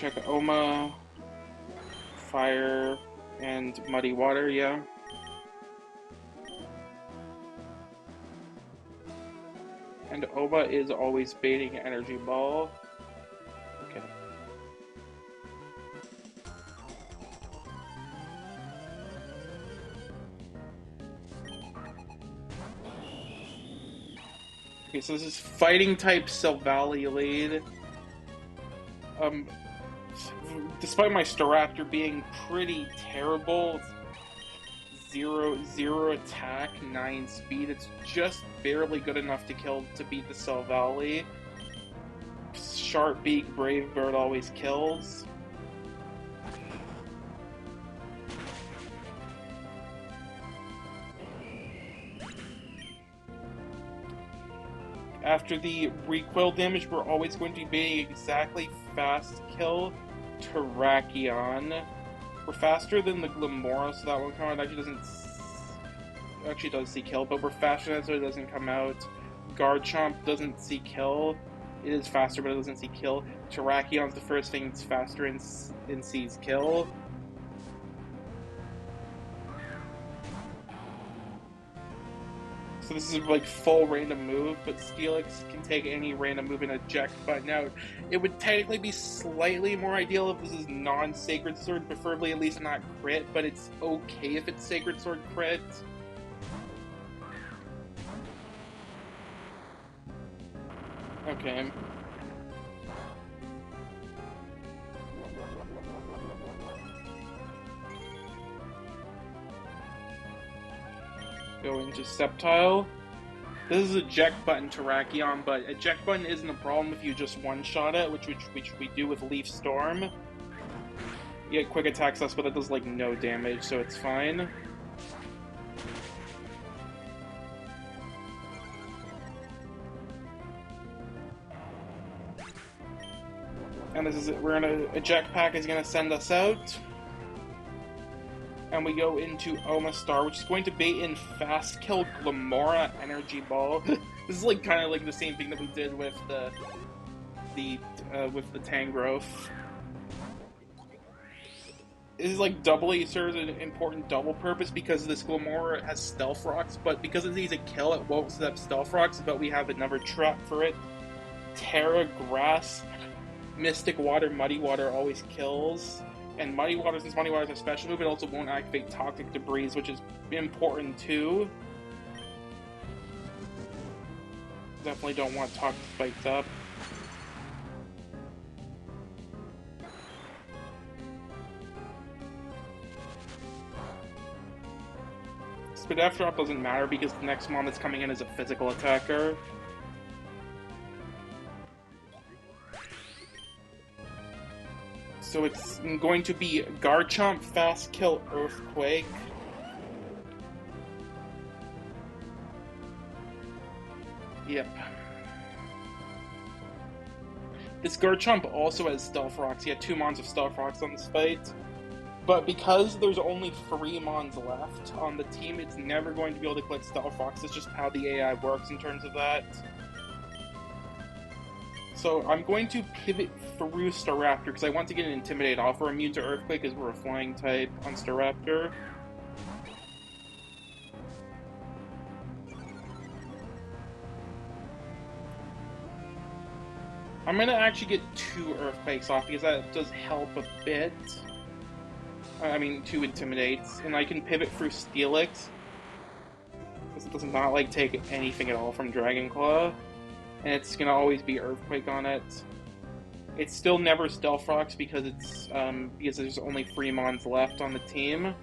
check Oma, Fire, and Muddy Water, yeah. And Oma is always baiting Energy Ball. Okay. Okay, so this is Fighting type Silvally lead. Despite my Staraptor being pretty terrible, zero attack, 9 speed, it's just barely good enough to beat the Silvally. Sharp Beak, Brave Bird always kills. After the recoil damage, we're always going to be beating exactly Fast Kill Terrakion. We're faster than the Glamora, so that one card actually does see kill, but we're faster than it, so it doesn't come out. Garchomp doesn't see kill. It is faster, but it doesn't see kill. Terrakion's the first thing that's faster and sees kill. So this is like full random move, but Steelix can take any random move and eject button out. It would technically be slightly more ideal if this is non-Sacred Sword, preferably at least not crit, but it's okay if it's Sacred Sword crit. Okay. Go into Sceptile. This is eject button Terrakion, but eject button isn't a problem if you just one-shot it, which we do with Leaf Storm. You get quick attack sus, but that does like no damage, so it's fine. And this is it. We're gonna eject pack is gonna send us out. And we go into Omastar, which is going to bait in Fast Kill Glamora Energy Ball. This is like kind of like the same thing that we did with the Tangrowth. This is like doubly serves an important double purpose because this Glamora has Stealth Rocks, but because it needs a kill, it won't set up Stealth Rocks, but we have another trap for it. Terra, Grass, Mystic Water, Muddy Water always kills. And Muddy Water, since Muddy Water is a special move, it also won't activate Toxic Debris, which is important too. Definitely don't want Toxic Spikes up. Speed F drop doesn't matter because the next mon that's coming in is a physical attacker. So it's going to be Garchomp, Fast Kill, Earthquake. Yep. This Garchomp also has Stealth Rocks. He had 2 mons of Stealth Rocks on this fight. But because there's only 3 mons left on the team, it's never going to be able to collect Stealth Rocks. It's just how the AI works in terms of that. So I'm going to pivot through Staraptor because I want to get an Intimidate off. We're immune to Earthquake as we're a flying type on Staraptor. I'm going to actually get 2 Earthquakes off because that does help a bit. I mean, 2 Intimidates. And I can pivot through Steelix because it does not like take anything at all from Dragon Claw. And it's gonna always be Earthquake on it. It's still never Stealth Rocks because it's because there's only 3 mons left on the team.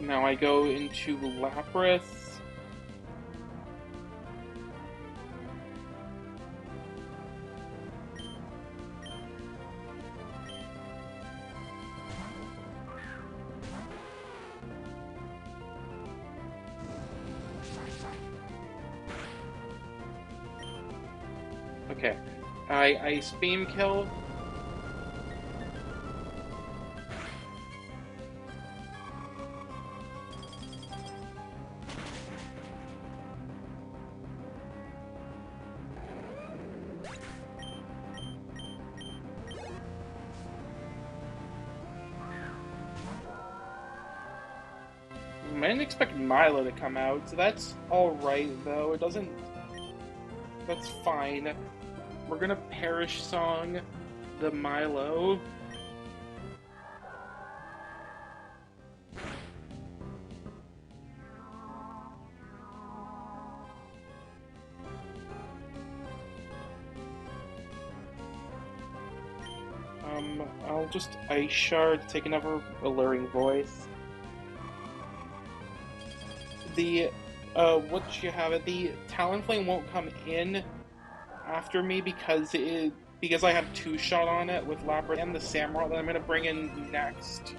Now I go into Lapras. Okay, I Beam Kill. I didn't expect Milo to come out, so that's alright, though. It doesn't... That's fine. We're gonna Perish Song the Milo. I'll just Ice Shard to take another alluring voice. What you have it, the Talonflame won't come in after me because I have two-shot on it with Lapras and the Samurott that I'm gonna bring in next.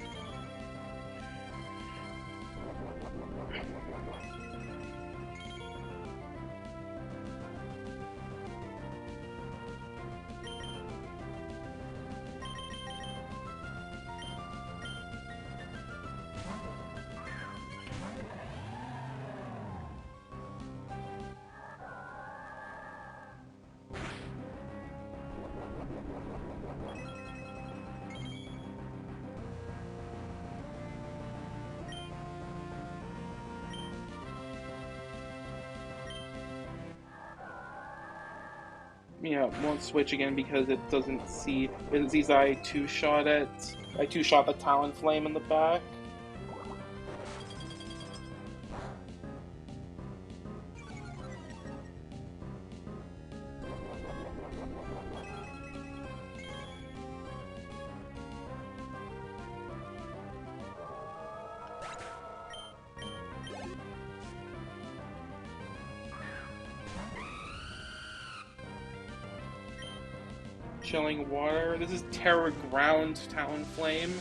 Yeah, won't switch again because it doesn't see. It sees I two-shot it. I two-shot the Talonflame in the back. Chilling Water. This is Terra Ground Talonflame.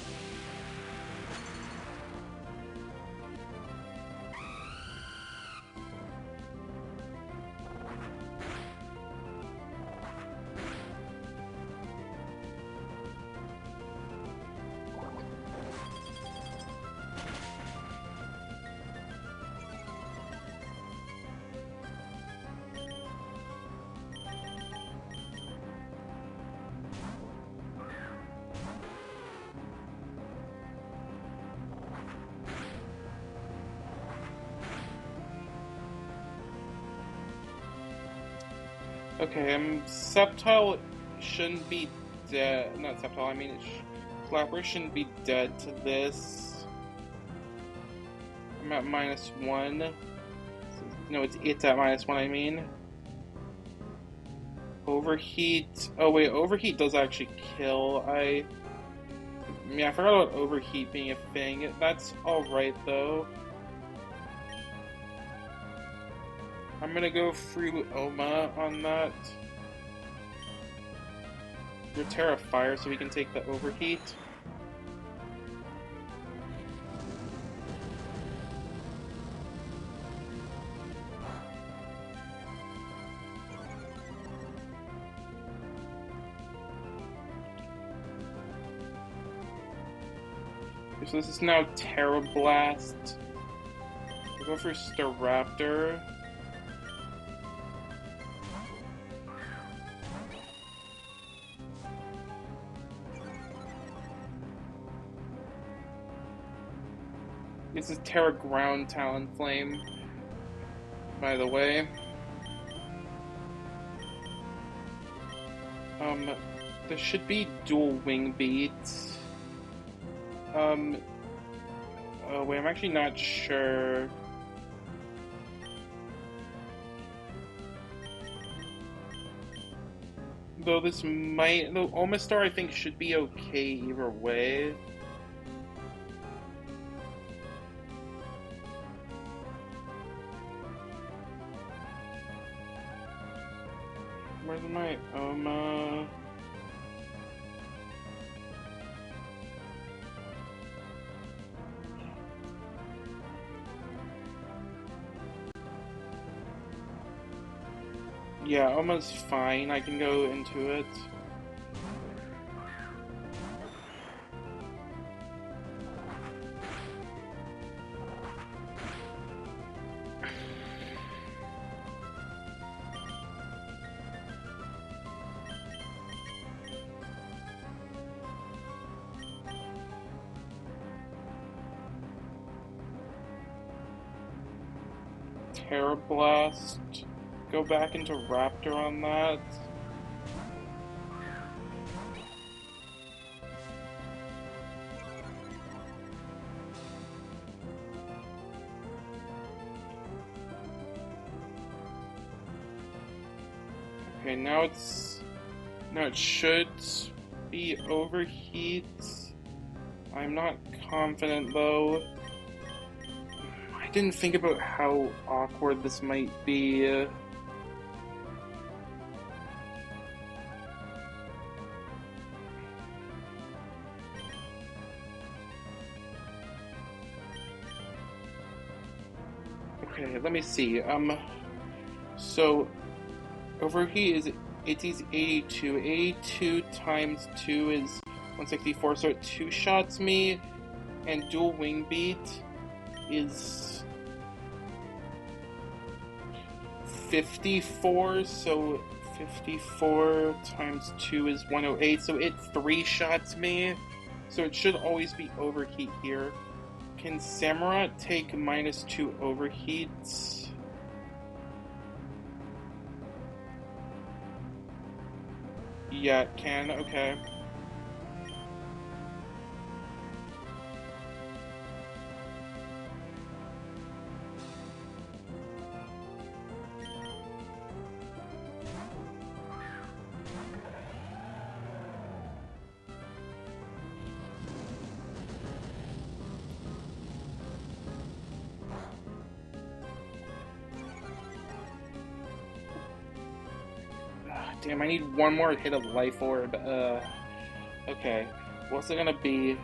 Okay, Sceptile shouldn't be dead. Not Sceptile, I mean, Lapras shouldn't be dead to this. I'm at -1. No, it's at -1, I mean. Overheat. Oh, wait, Overheat does actually kill. I forgot about Overheat being a thing. That's alright, though. I'm gonna go through Oma on that. Your Terra Fire so we can take the Overheat. So this is now Terra Blast. We'll go for Staraptor. This is Terra Ground Talonflame, by the way. There should be dual Wing Beats. Oh wait, I'm actually not sure. Though Omastar I think should be okay either way. Where's my Oma? Yeah, Oma's fine. I can go into it. Terra Blast. Go back into Raptor on that. Okay, now it should be Overheat. I'm not confident though. I didn't think about how awkward this might be. Okay, let me see. So Overheat is it's 82. 82 times 2 is 164, so it 2-shots me, and Dual Wing Beat is 54, so 54 times 2 is 108, so it 3-shots me, so it should always be Overheat here. Can Samurott take -2 Overheats? Yeah, it can, okay. Damn, I need one more hit of Life Orb. Okay. What's it gonna be?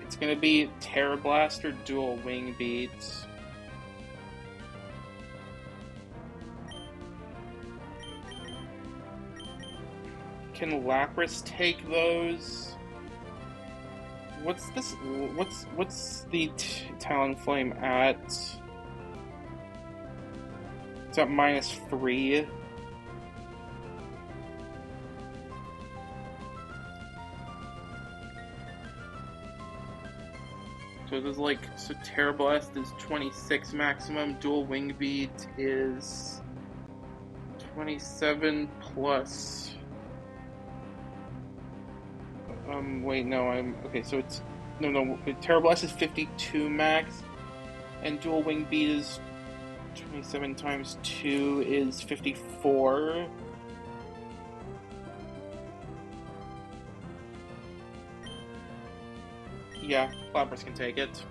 It's gonna be Terra Blast or Dual Wing Beats. Can Lapras take those? What's this? What's the Talonflame at? It's at -3. So there's so Terra Blast is 26 maximum, Dual Wing Beat is 27 plus. Wait, no, okay, so it's, no, Terra Blast is 52 max, and Dual Wing Beat is 27 times 2 is 54. Yeah, Lapras can take it.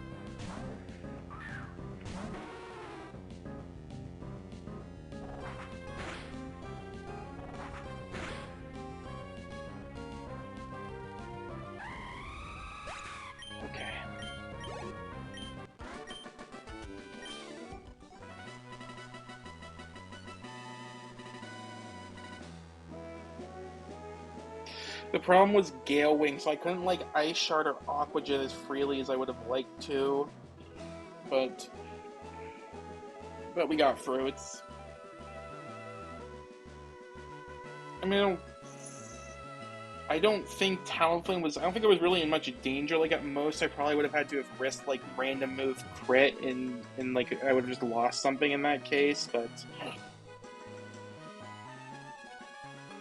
Okay. The problem was Gale Wing, so I couldn't Ice Shard or Aqua Jet as freely as I would have liked to. But we got through. I don't think Talonflame was. I don't think it was really in much danger. At most, I probably would have had to have risked random move crit, and I would have just lost something in that case. But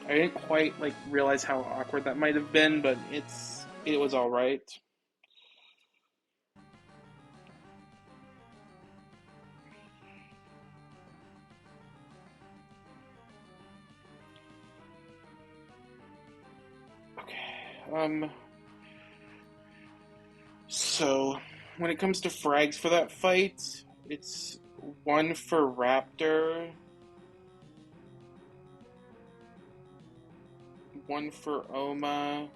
I didn't quite realize how awkward that might have been. But it was all right. So when it comes to frags for that fight, it's 1 for Raptor, 1 for Oma,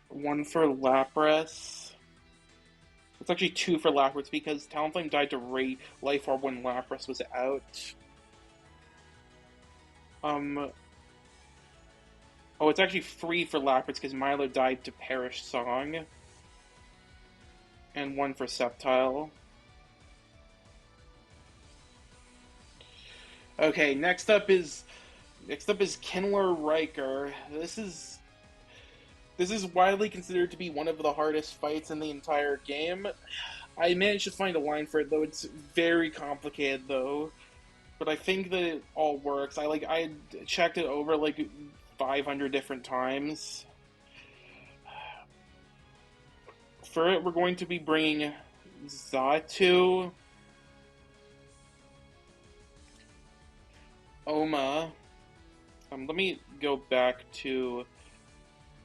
one for Lapras. It's actually 2 for Lapras because Talonflame died to Life Orb when Lapras was out. Oh, it's actually 3 for Lapras because Milo died to Perish Song. and 1 for Sceptile. Okay, next up is Kindler Riker. This is widely considered to be one of the hardest fights in the entire game. I managed to find a line for it though. It's very complicated though, but I think that it all works. I checked it over like 500 different times. For it, we're going to be bringing Zatu, Oma. Let me go back to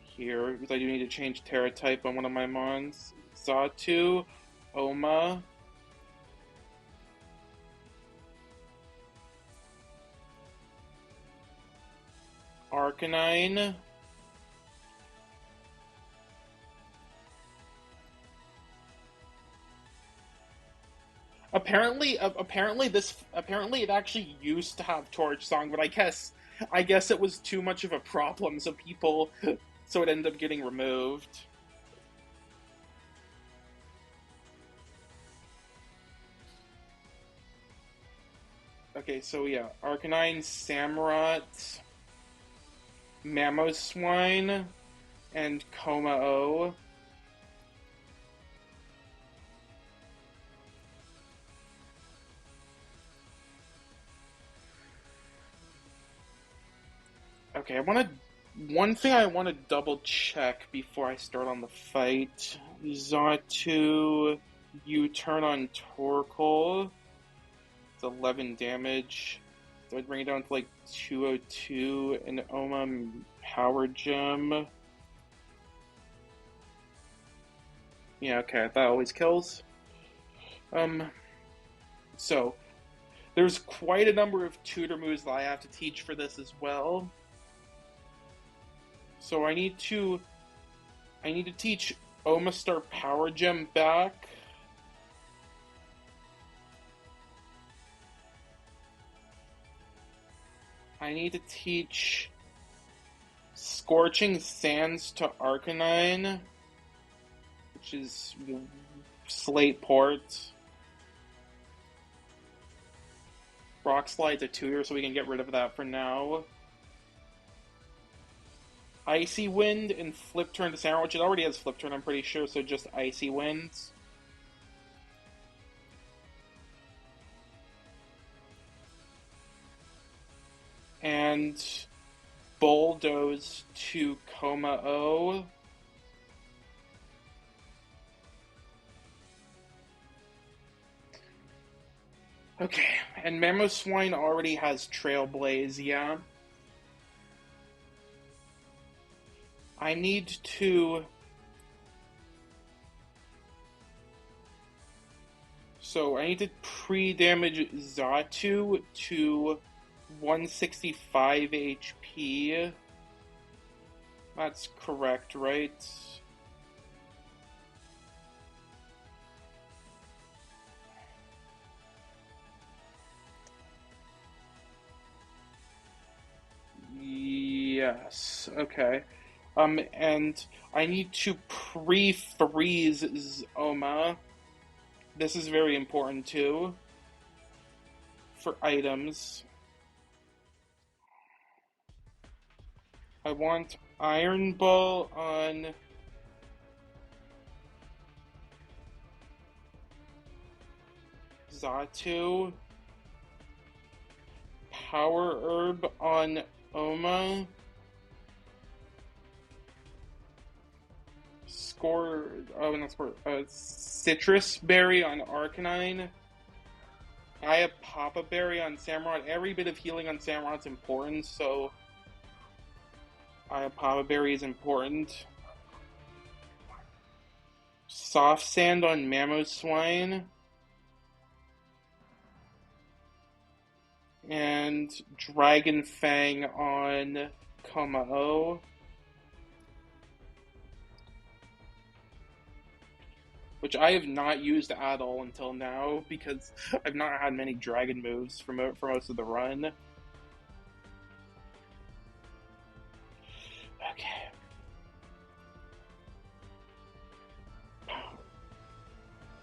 here because I do need to change Terra type on one of my mons. Zatu, Oma, Arcanine, apparently it actually used to have Torch Song, but I guess it was too much of a problem, so it ended up getting removed. Okay, so yeah, Arcanine, Samurott, Mamoswine, and Komao. Okay, one thing I want to double check before I start on the fight. Zatu, you turn on Torkoal. It's 11 damage. So I'd bring it down to like 202 and Oma Power Gem. Yeah, okay, that always kills. So there's quite a number of tutor moves that I have to teach for this as well. So I need to teach Omastar Power Gem back. I need to teach Scorching Sands to Arcanine, which is Slate Port. Rock Slide to tutor, so we can get rid of that for now. Icy Wind and Flip Turn to Samurott, which it already has Flip Turn, I'm pretty sure, so just Icy Winds. And Bulldoze to Komao. Okay, and Mamoswine already has Trailblaze, yeah. I need to... So I need to pre-damage Zatu to 165 HP. That's correct, right? Yes, okay. And I need to pre-freeze Oma. This is very important too. For items. I want Iron Ball on Zatu. Power Herb on Oma. Citrus Berry on Arcanine. I have Papa Berry on Samurott. Every bit of healing on Samurott's important, so I have Papa Berry is important. Soft Sand on Mamoswine. And Dragon Fang on Komao. Which I have not used at all until now, because I've not had many dragon moves for most of the run. Okay.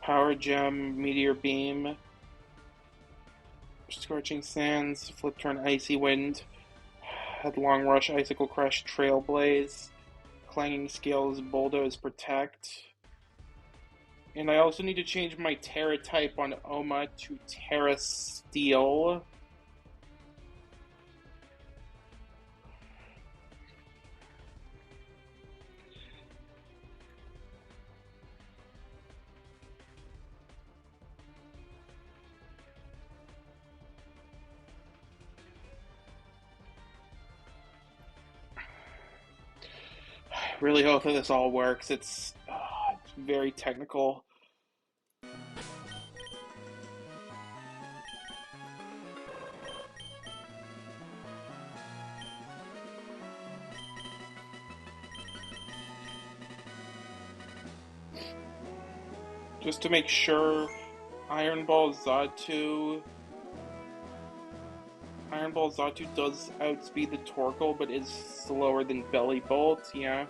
Power Gem, Meteor Beam, Scorching Sands, Flip Turn, Icy Wind, Headlong Rush, Icicle Crush, Trailblaze, Clanging Scales, Bulldoze, Protect. And I also need to change my Terra type on Oma to Terra Steel. I really hope that this all works. It's very technical. Just to make sure, Iron Ball Zatu does outspeed the Torkoal, but is slower than Belly Bolt, yeah.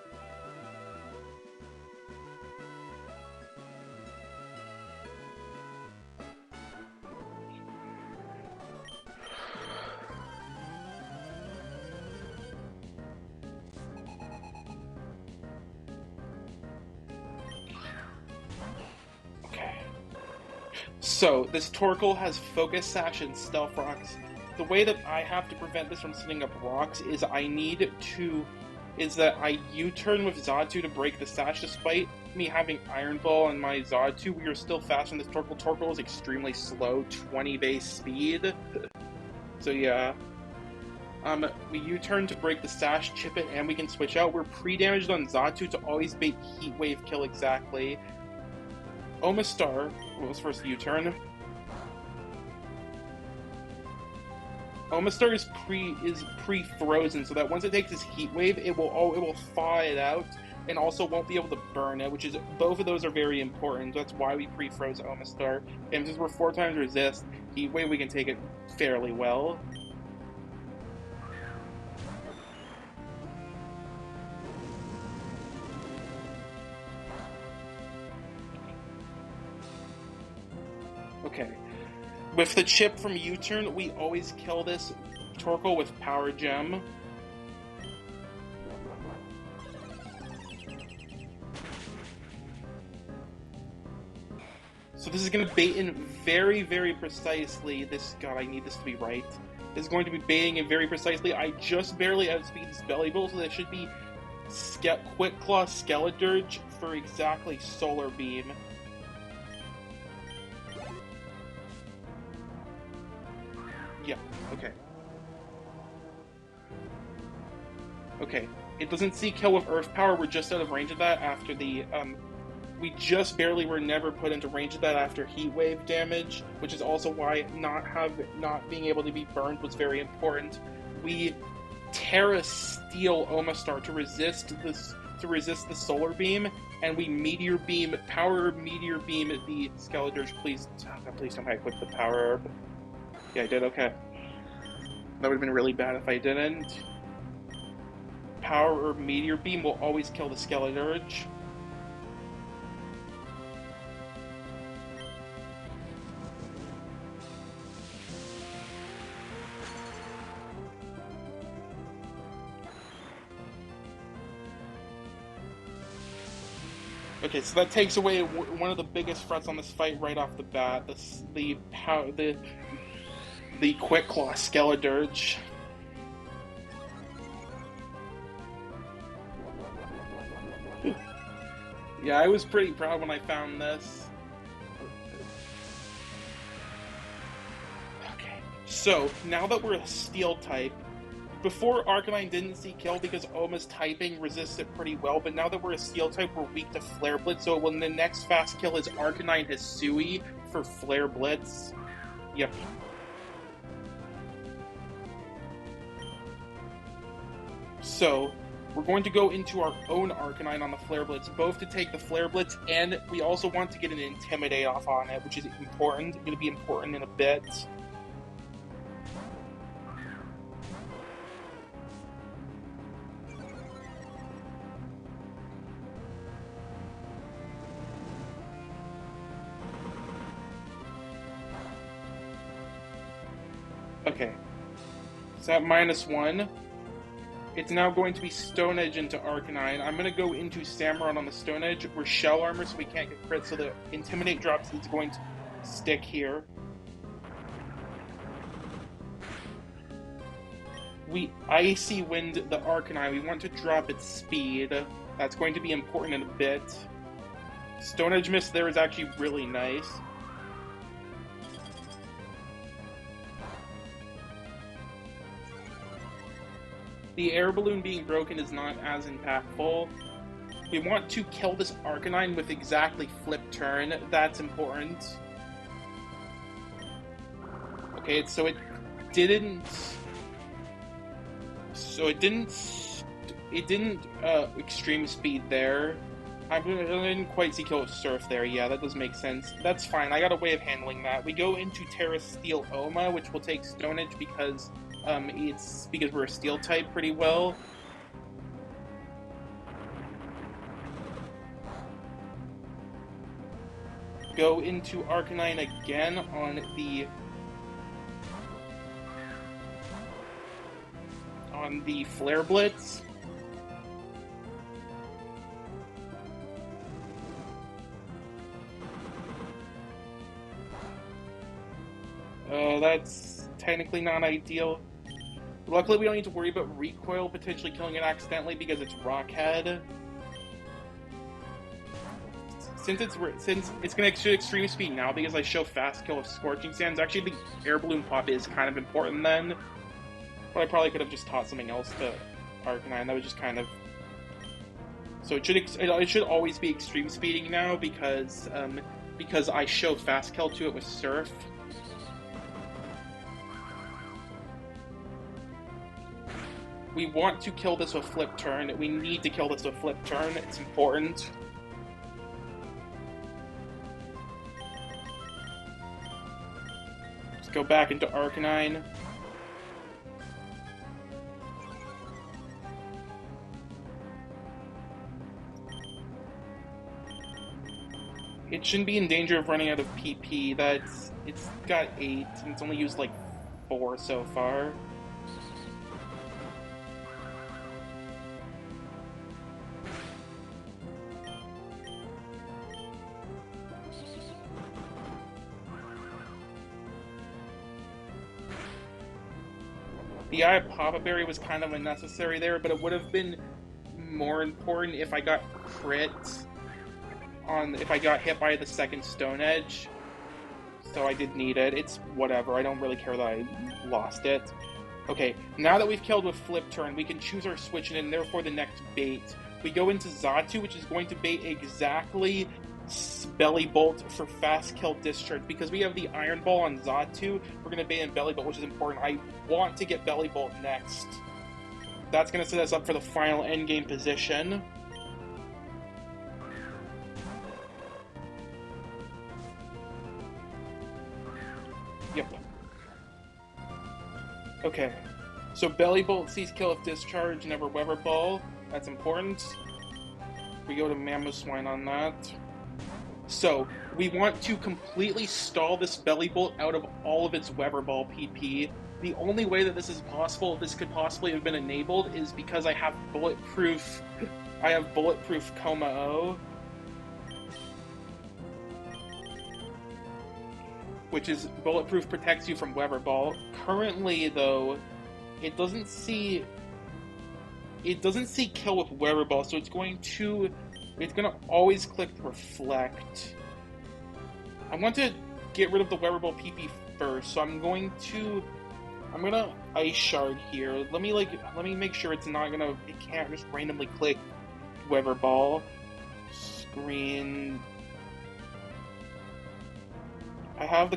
So, this Torkoal has Focus Sash and Stealth Rocks. The way that I have to prevent this from setting up rocks is that I U-turn with Zatu to break the Sash. Despite me having Iron Ball and my Zatu, we are still fast on this Torkoal. Torkoal is extremely slow, 20 base speed. So yeah. We U-turn to break the Sash, chip it, and we can switch out. We're pre-damaged on Zatu to always bait Heat Wave kill exactly. Omastar was first U-turn. Omastar is pre-frozen, so that once it takes its Heat Wave, it will thaw it out, and also won't be able to burn it. Which is, both of those are very important. That's why we pre-froze Omastar. And since we're 4 times resist, Heat Wave, we can take it fairly well. Okay. With the chip from U-turn, we always kill this Torkoal with Power Gem. So this is going to bait in very, very precisely. God, I need this to be right. This is going to be baiting in very precisely. I just barely outspeed this Belly Bolt, so that should be Quick Claw Skeledirge for exactly Solar Beam. Yeah, okay. Okay, it doesn't see kill with Earth Power, we're just out of range of that after the, we just barely were never put into range of that after Heat Wave damage, which is also why not being able to be burned was very important. We Terra Steel Omastar to resist the Solar Beam, and we Meteor Beam, Power Meteor Beam the Skeledirge. Please don't equip the Power Herb. Yeah, I did, okay. That would have been really bad if I didn't. Power or Meteor Beam will always kill the Skeledirge. Okay, so that takes away one of the biggest threats on this fight right off the bat. The Quick Claw Skeledirge. Yeah, I was pretty proud when I found this. Okay, so now that we're a Steel type, before Arcanine didn't see kill because Oma's typing resists it pretty well, but now that we're a Steel type, we're weak to Flare Blitz, so when the next fast kill is Arcanine Hisui for Flare Blitz. Yep. So, we're going to go into our own Arcanine on the Flare Blitz, both to take the Flare Blitz, and we also want to get an Intimidate off on it, which is important. It's going to be important in a bit. Okay. So at -1. It's now going to be Stone Edge into Arcanine. I'm going to go into Samurott on the Stone Edge. We're Shell Armor, so we can't get crit, so the Intimidate drops is going to stick here. We Icy Wind the Arcanine. We want to drop its speed. That's going to be important in a bit. Stone Edge Mist there is actually really nice. The air balloon being broken is not as impactful. We want to kill this Arcanine with exactly Flip Turn. That's important. Okay, so it didn't extreme speed there. I didn't quite see kill with Surf there. Yeah, that does make sense. That's fine. I got a way of handling that. We go into Terra Steel Oma, which will take Stone Edge because we're a Steel type pretty well. Go into Arcanine again on the Flare Blitz. That's technically not ideal. Luckily, we don't need to worry about recoil potentially killing it accidentally because it's Rock Head. Since it's going to shoot extreme speed now because I show fast kill of Scorching Sands. Actually, the air balloon pop is kind of important then. But I probably could have just taught something else to Arcanine. That was just kind of. So it should always be extreme speeding now because I show fast kill to it with Surf. We want to kill this with Flip Turn. We need to kill this with Flip Turn. It's important. Let's go back into Arcanine. It shouldn't be in danger of running out of PP. It's got 8, and it's only used like 4 so far. The Eye of Papa Berry was kind of unnecessary there, but it would have been more important if I got crit if I got hit by the second Stone Edge. So I did need it. It's whatever. I don't really care that I lost it. Okay, now that we've killed with Flip Turn, we can choose our switch and therefore the next bait. We go into Xatu, which is going to bait exactly Belly Bolt for fast kill discharge. Because we have the Iron Ball on Xatu, we're going to bait in Belly Bolt, which is important. I want to get Belly Bolt next. That's going to set us up for the final endgame position. Yep. Okay. So Belly Bolt sees kill if discharge, never Weather Ball. That's important. We go to Mamoswine on that. So, we want to completely stall this Belly Bolt out of all of its Weather Ball PP. The only way that this is possible, this could possibly have been enabled, is because I have Bulletproof Coma-O. Which is Bulletproof protects you from Weather Ball. Currently, though, it doesn't see kill with Weather Ball, so it's going to always click Reflect. I want to get rid of the Weather Ball PP first, so I'm gonna Ice Shard here. Let me make sure it can't just randomly click Weather Ball. Screen. I have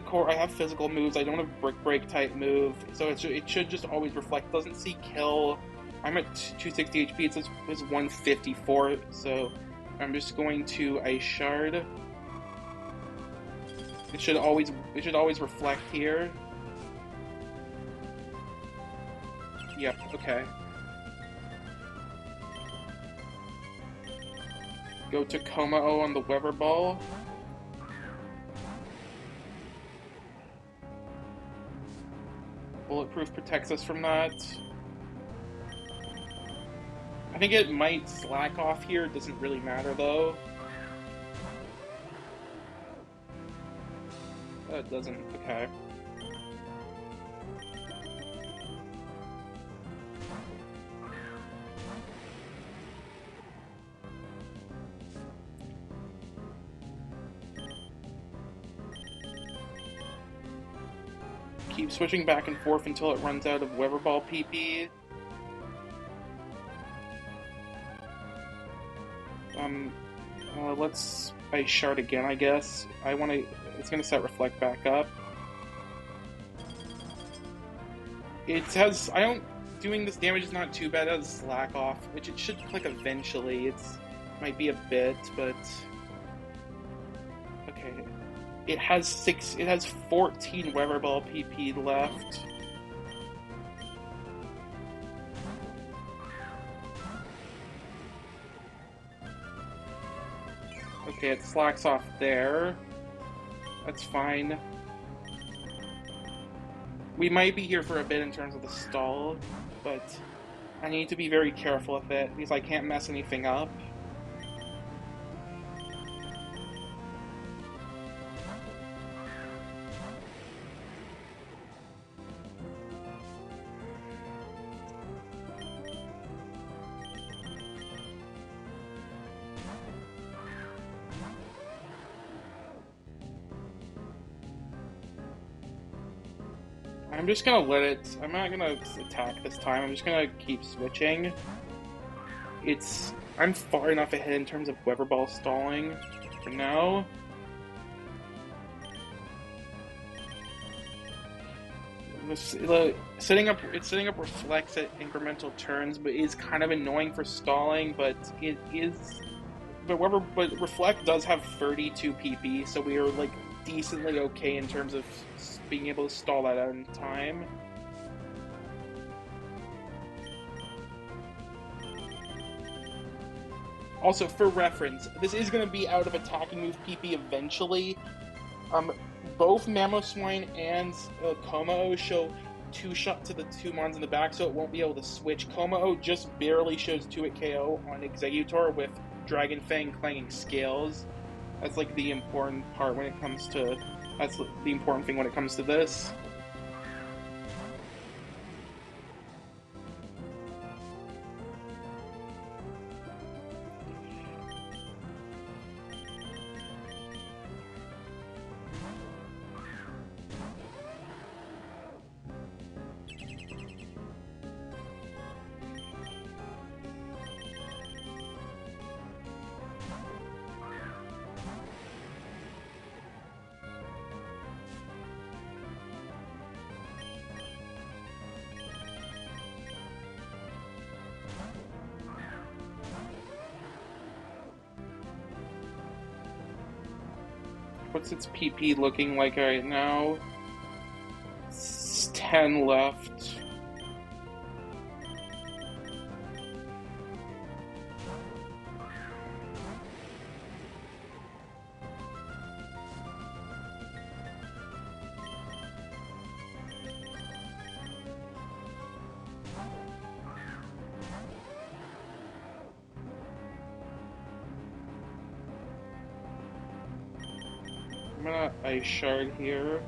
physical moves. I don't have Brick Break type move, so it should just always reflect. Doesn't see kill. I'm at 260 HP. It says 154, so I'm just going to Ice Shard. It should always reflect here. Yep. Okay. Go to Coma-O on the Weather Ball. Bulletproof protects us from that. I think it might slack off here, it doesn't really matter though. It doesn't, okay. Keep switching back and forth until it runs out of Weather Ball PP. Let's Ice Shard again, I guess. It's gonna set Reflect back up. Doing this damage is not too bad. It has Slack off, which it should click eventually. Might be a bit, but okay. It has 14 Weather Ball PP left. Okay, it slacks off there. That's fine. We might be here for a bit in terms of the stall, but I need to be very careful with it because I can't mess anything up. I'm just gonna I'm not gonna attack this time, I'm just gonna keep switching. I'm far enough ahead in terms of Weather Ball stalling for now. It's setting up Reflects at incremental turns, but is kind of annoying for stalling, but Reflect does have 32 PP, so we are like decently okay in terms of being able to stall that out in time. Also, for reference, this is going to be out of attacking move PP eventually. Both Mamoswine and Komao show 2-shot to the 2 mons in the back, so it won't be able to switch. Komao just barely shows 2-hit KO on Exeggutor with Dragon Fang clanging scales. That's like the important part when it comes to. That's the important thing when it comes to this. What's its PP looking like right now? It's 10 left. I'm gonna Ice Shard here.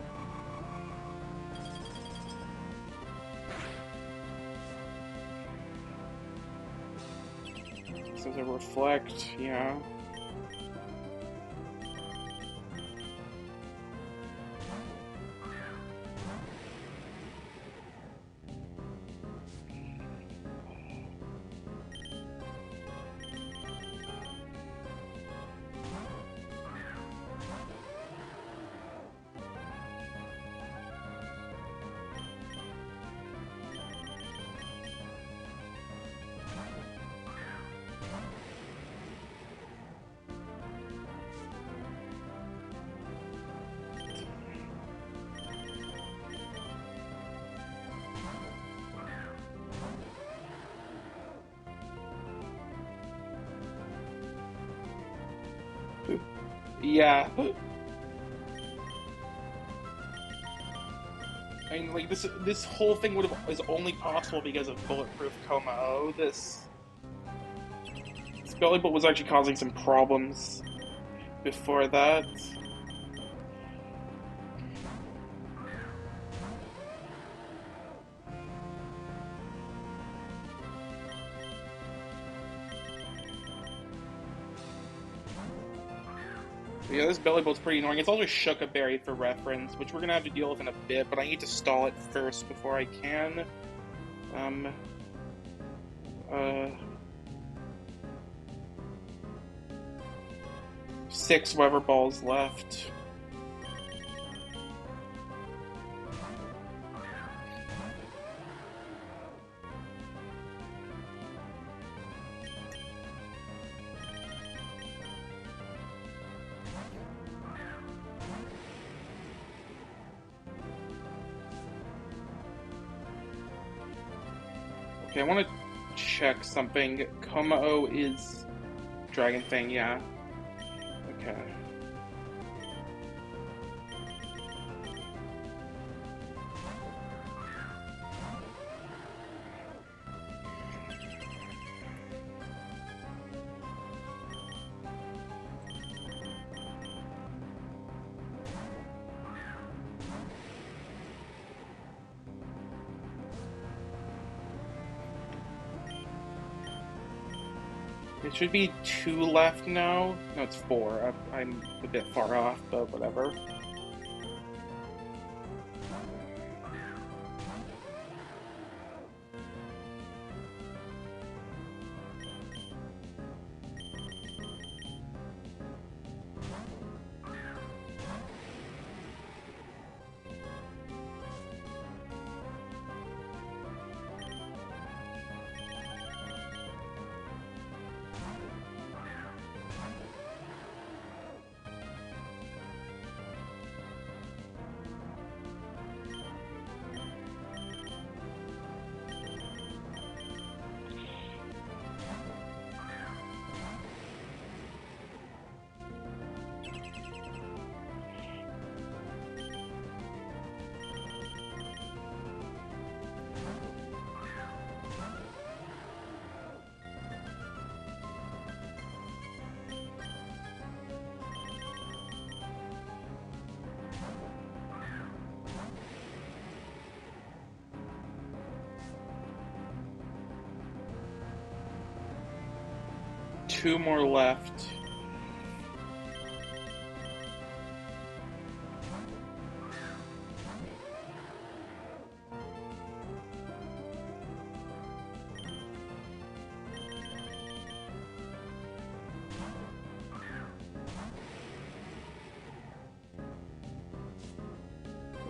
This is a Reflect, yeah. Yeah. And like this whole thing is only possible because of bulletproof Como. This belly bolt was actually causing some problems before that. Yeah, this belly bolt's pretty annoying. It's also shook a berry for reference, which we're gonna have to deal with in a bit, but I need to stall it first before I can. 6 Weather Balls left. Okay, I want to check something. Como is Dragon Thing, yeah. Okay. It should be 2 left now. No, it's 4. I'm a bit far off, but whatever. Two more left.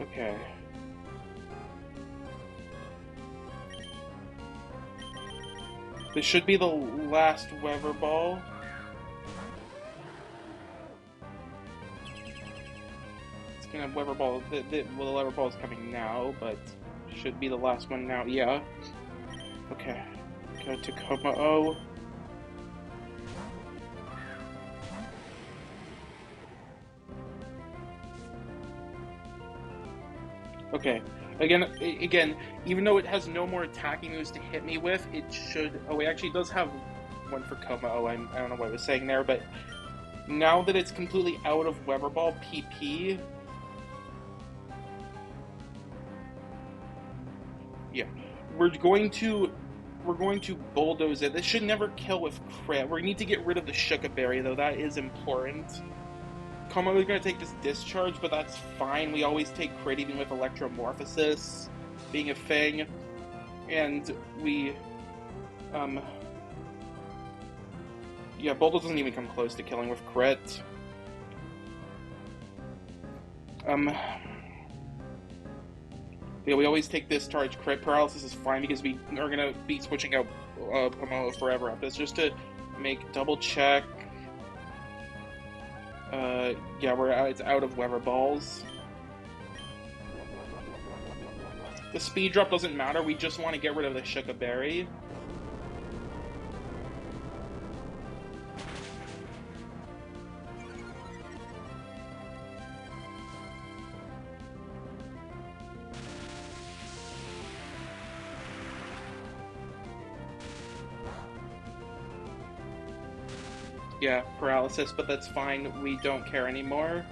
Okay. This should be the last Weather Ball. It's gonna have Weather Ball. Well, the Weather Ball is coming now, but should be the last one now. Yeah. Okay. Go to Como. Okay. Again, even though it has no more attacking moves to hit me with, it should... Oh, it actually does have one for Como. I don't know what I was saying there, but now that it's completely out of Weather Ball PP... Yeah. We're going to bulldoze it. This should never kill with crit. We need to get rid of the Shuka-Berry, though. That is important. Como is going to take this discharge, but that's fine. We always take crit even with Electromorphosis being a thing. And we... Yeah, Bulldoze doesn't even come close to killing with crit. Yeah, we always take discharge. Crit paralysis is fine because we are going to be switching out Como forever after this, just to make double check. Yeah, it's out of Weather Balls. The speed drop doesn't matter, we just want to get rid of the Shuka-Berry. Yeah, paralysis, but that's fine. We don't care anymore.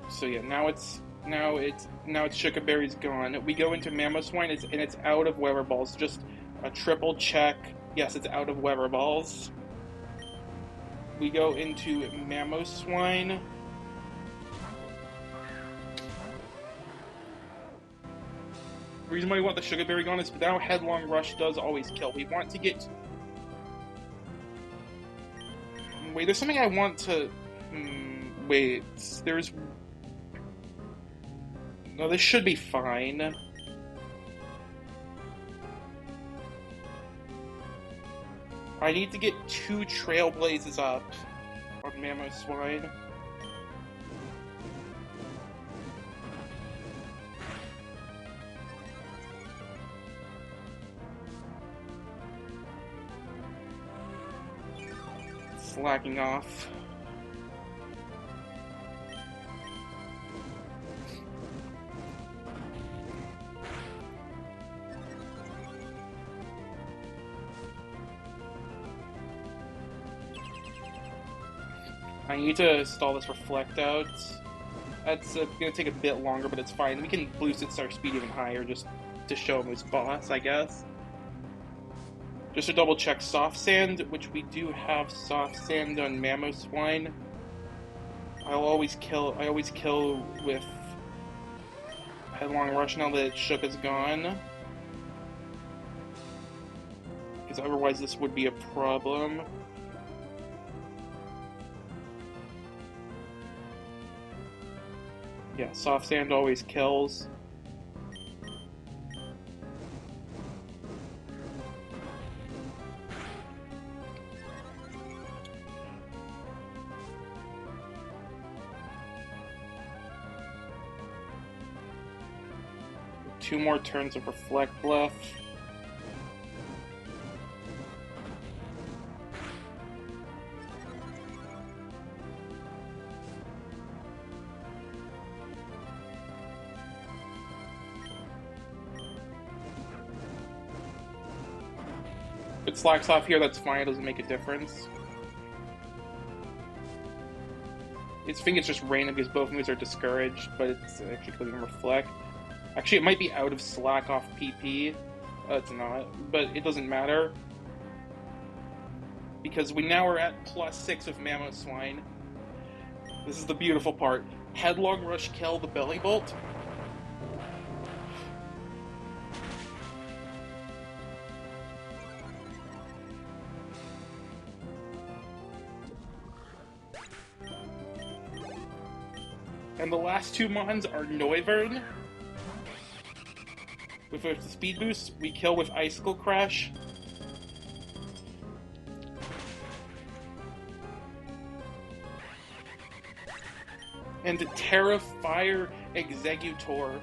So yeah, now it's Sugarberry's gone. We go into Mamoswine, and it's out of Weather Balls. Just a triple check. Yes, it's out of Weather Balls. We go into Mamoswine. The reason why we want the Sugarberry gone is now Headlong Rush does always kill. We want to get... Wait, there's something I want to... wait, there's... No, this should be fine. I need to get 2 Trailblazes up on Mamoswine. Slacking off. I need to install this Reflect Out. That's gonna take a bit longer, but it's fine. We can boost its star speed even higher just to show him his boss, I guess. Just to double check Soft Sand, which we do have Soft Sand on Mamoswine. I always kill with Headlong Rush now that Shook is gone. Because otherwise this would be a problem. Yeah, Soft Sand always kills. Two more turns of Reflect left. If it slacks off here, that's fine. It doesn't make a difference. I think it's just random because both moves are discouraged, but it's actually clicking Reflect. Actually, it might be out of slack off PP. It's not, but it doesn't matter. Because we now are at +6 of Mamoswine. This is the beautiful part. Headlong Rush kill the Belly Bolt. And the last 2 Mons are Noivern. With the speed boost, we kill with Icicle Crash. And Terra Fire Executor,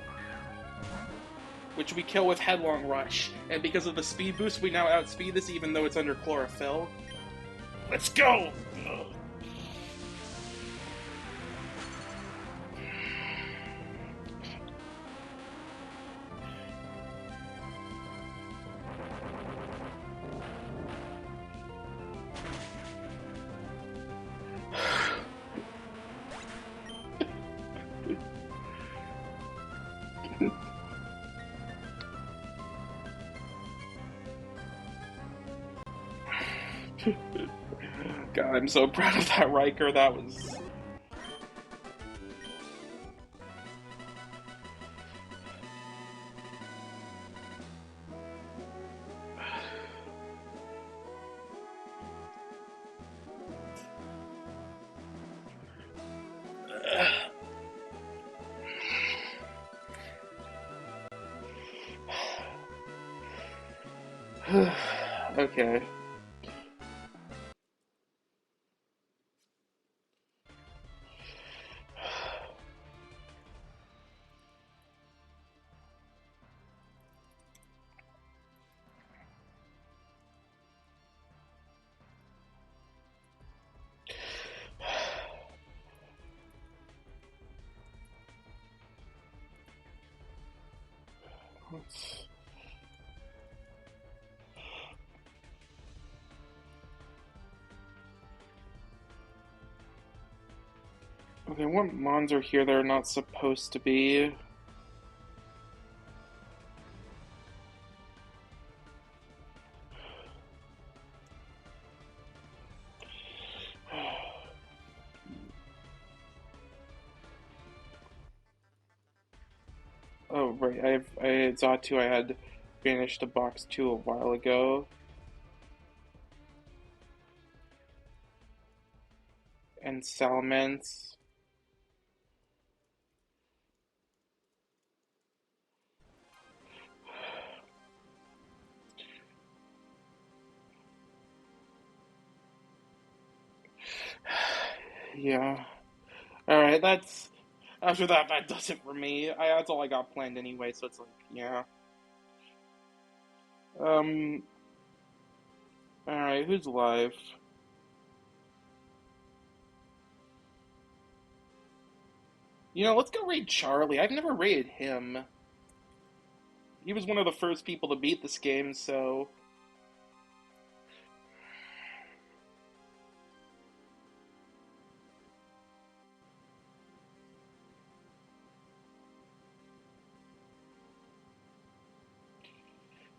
which we kill with Headlong Rush. And because of the speed boost, we now outspeed this even though it's under Chlorophyll. Let's go! God, I'm so proud of that Riker. That was... Okay. Okay, what mons are here that are not supposed to be? Oh, right, I Zatu I had banished to box 2 a while ago. And Salamence. Yeah. Alright, that's... After that, that does it for me. That's all I got planned anyway, so it's like, yeah. Um... Alright, who's live? You know, let's go raid Charlie. I've never raided him. He was one of the first people to beat this game, so...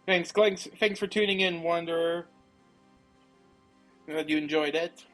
Thanks for tuning in, Wanderer. Glad you enjoyed it.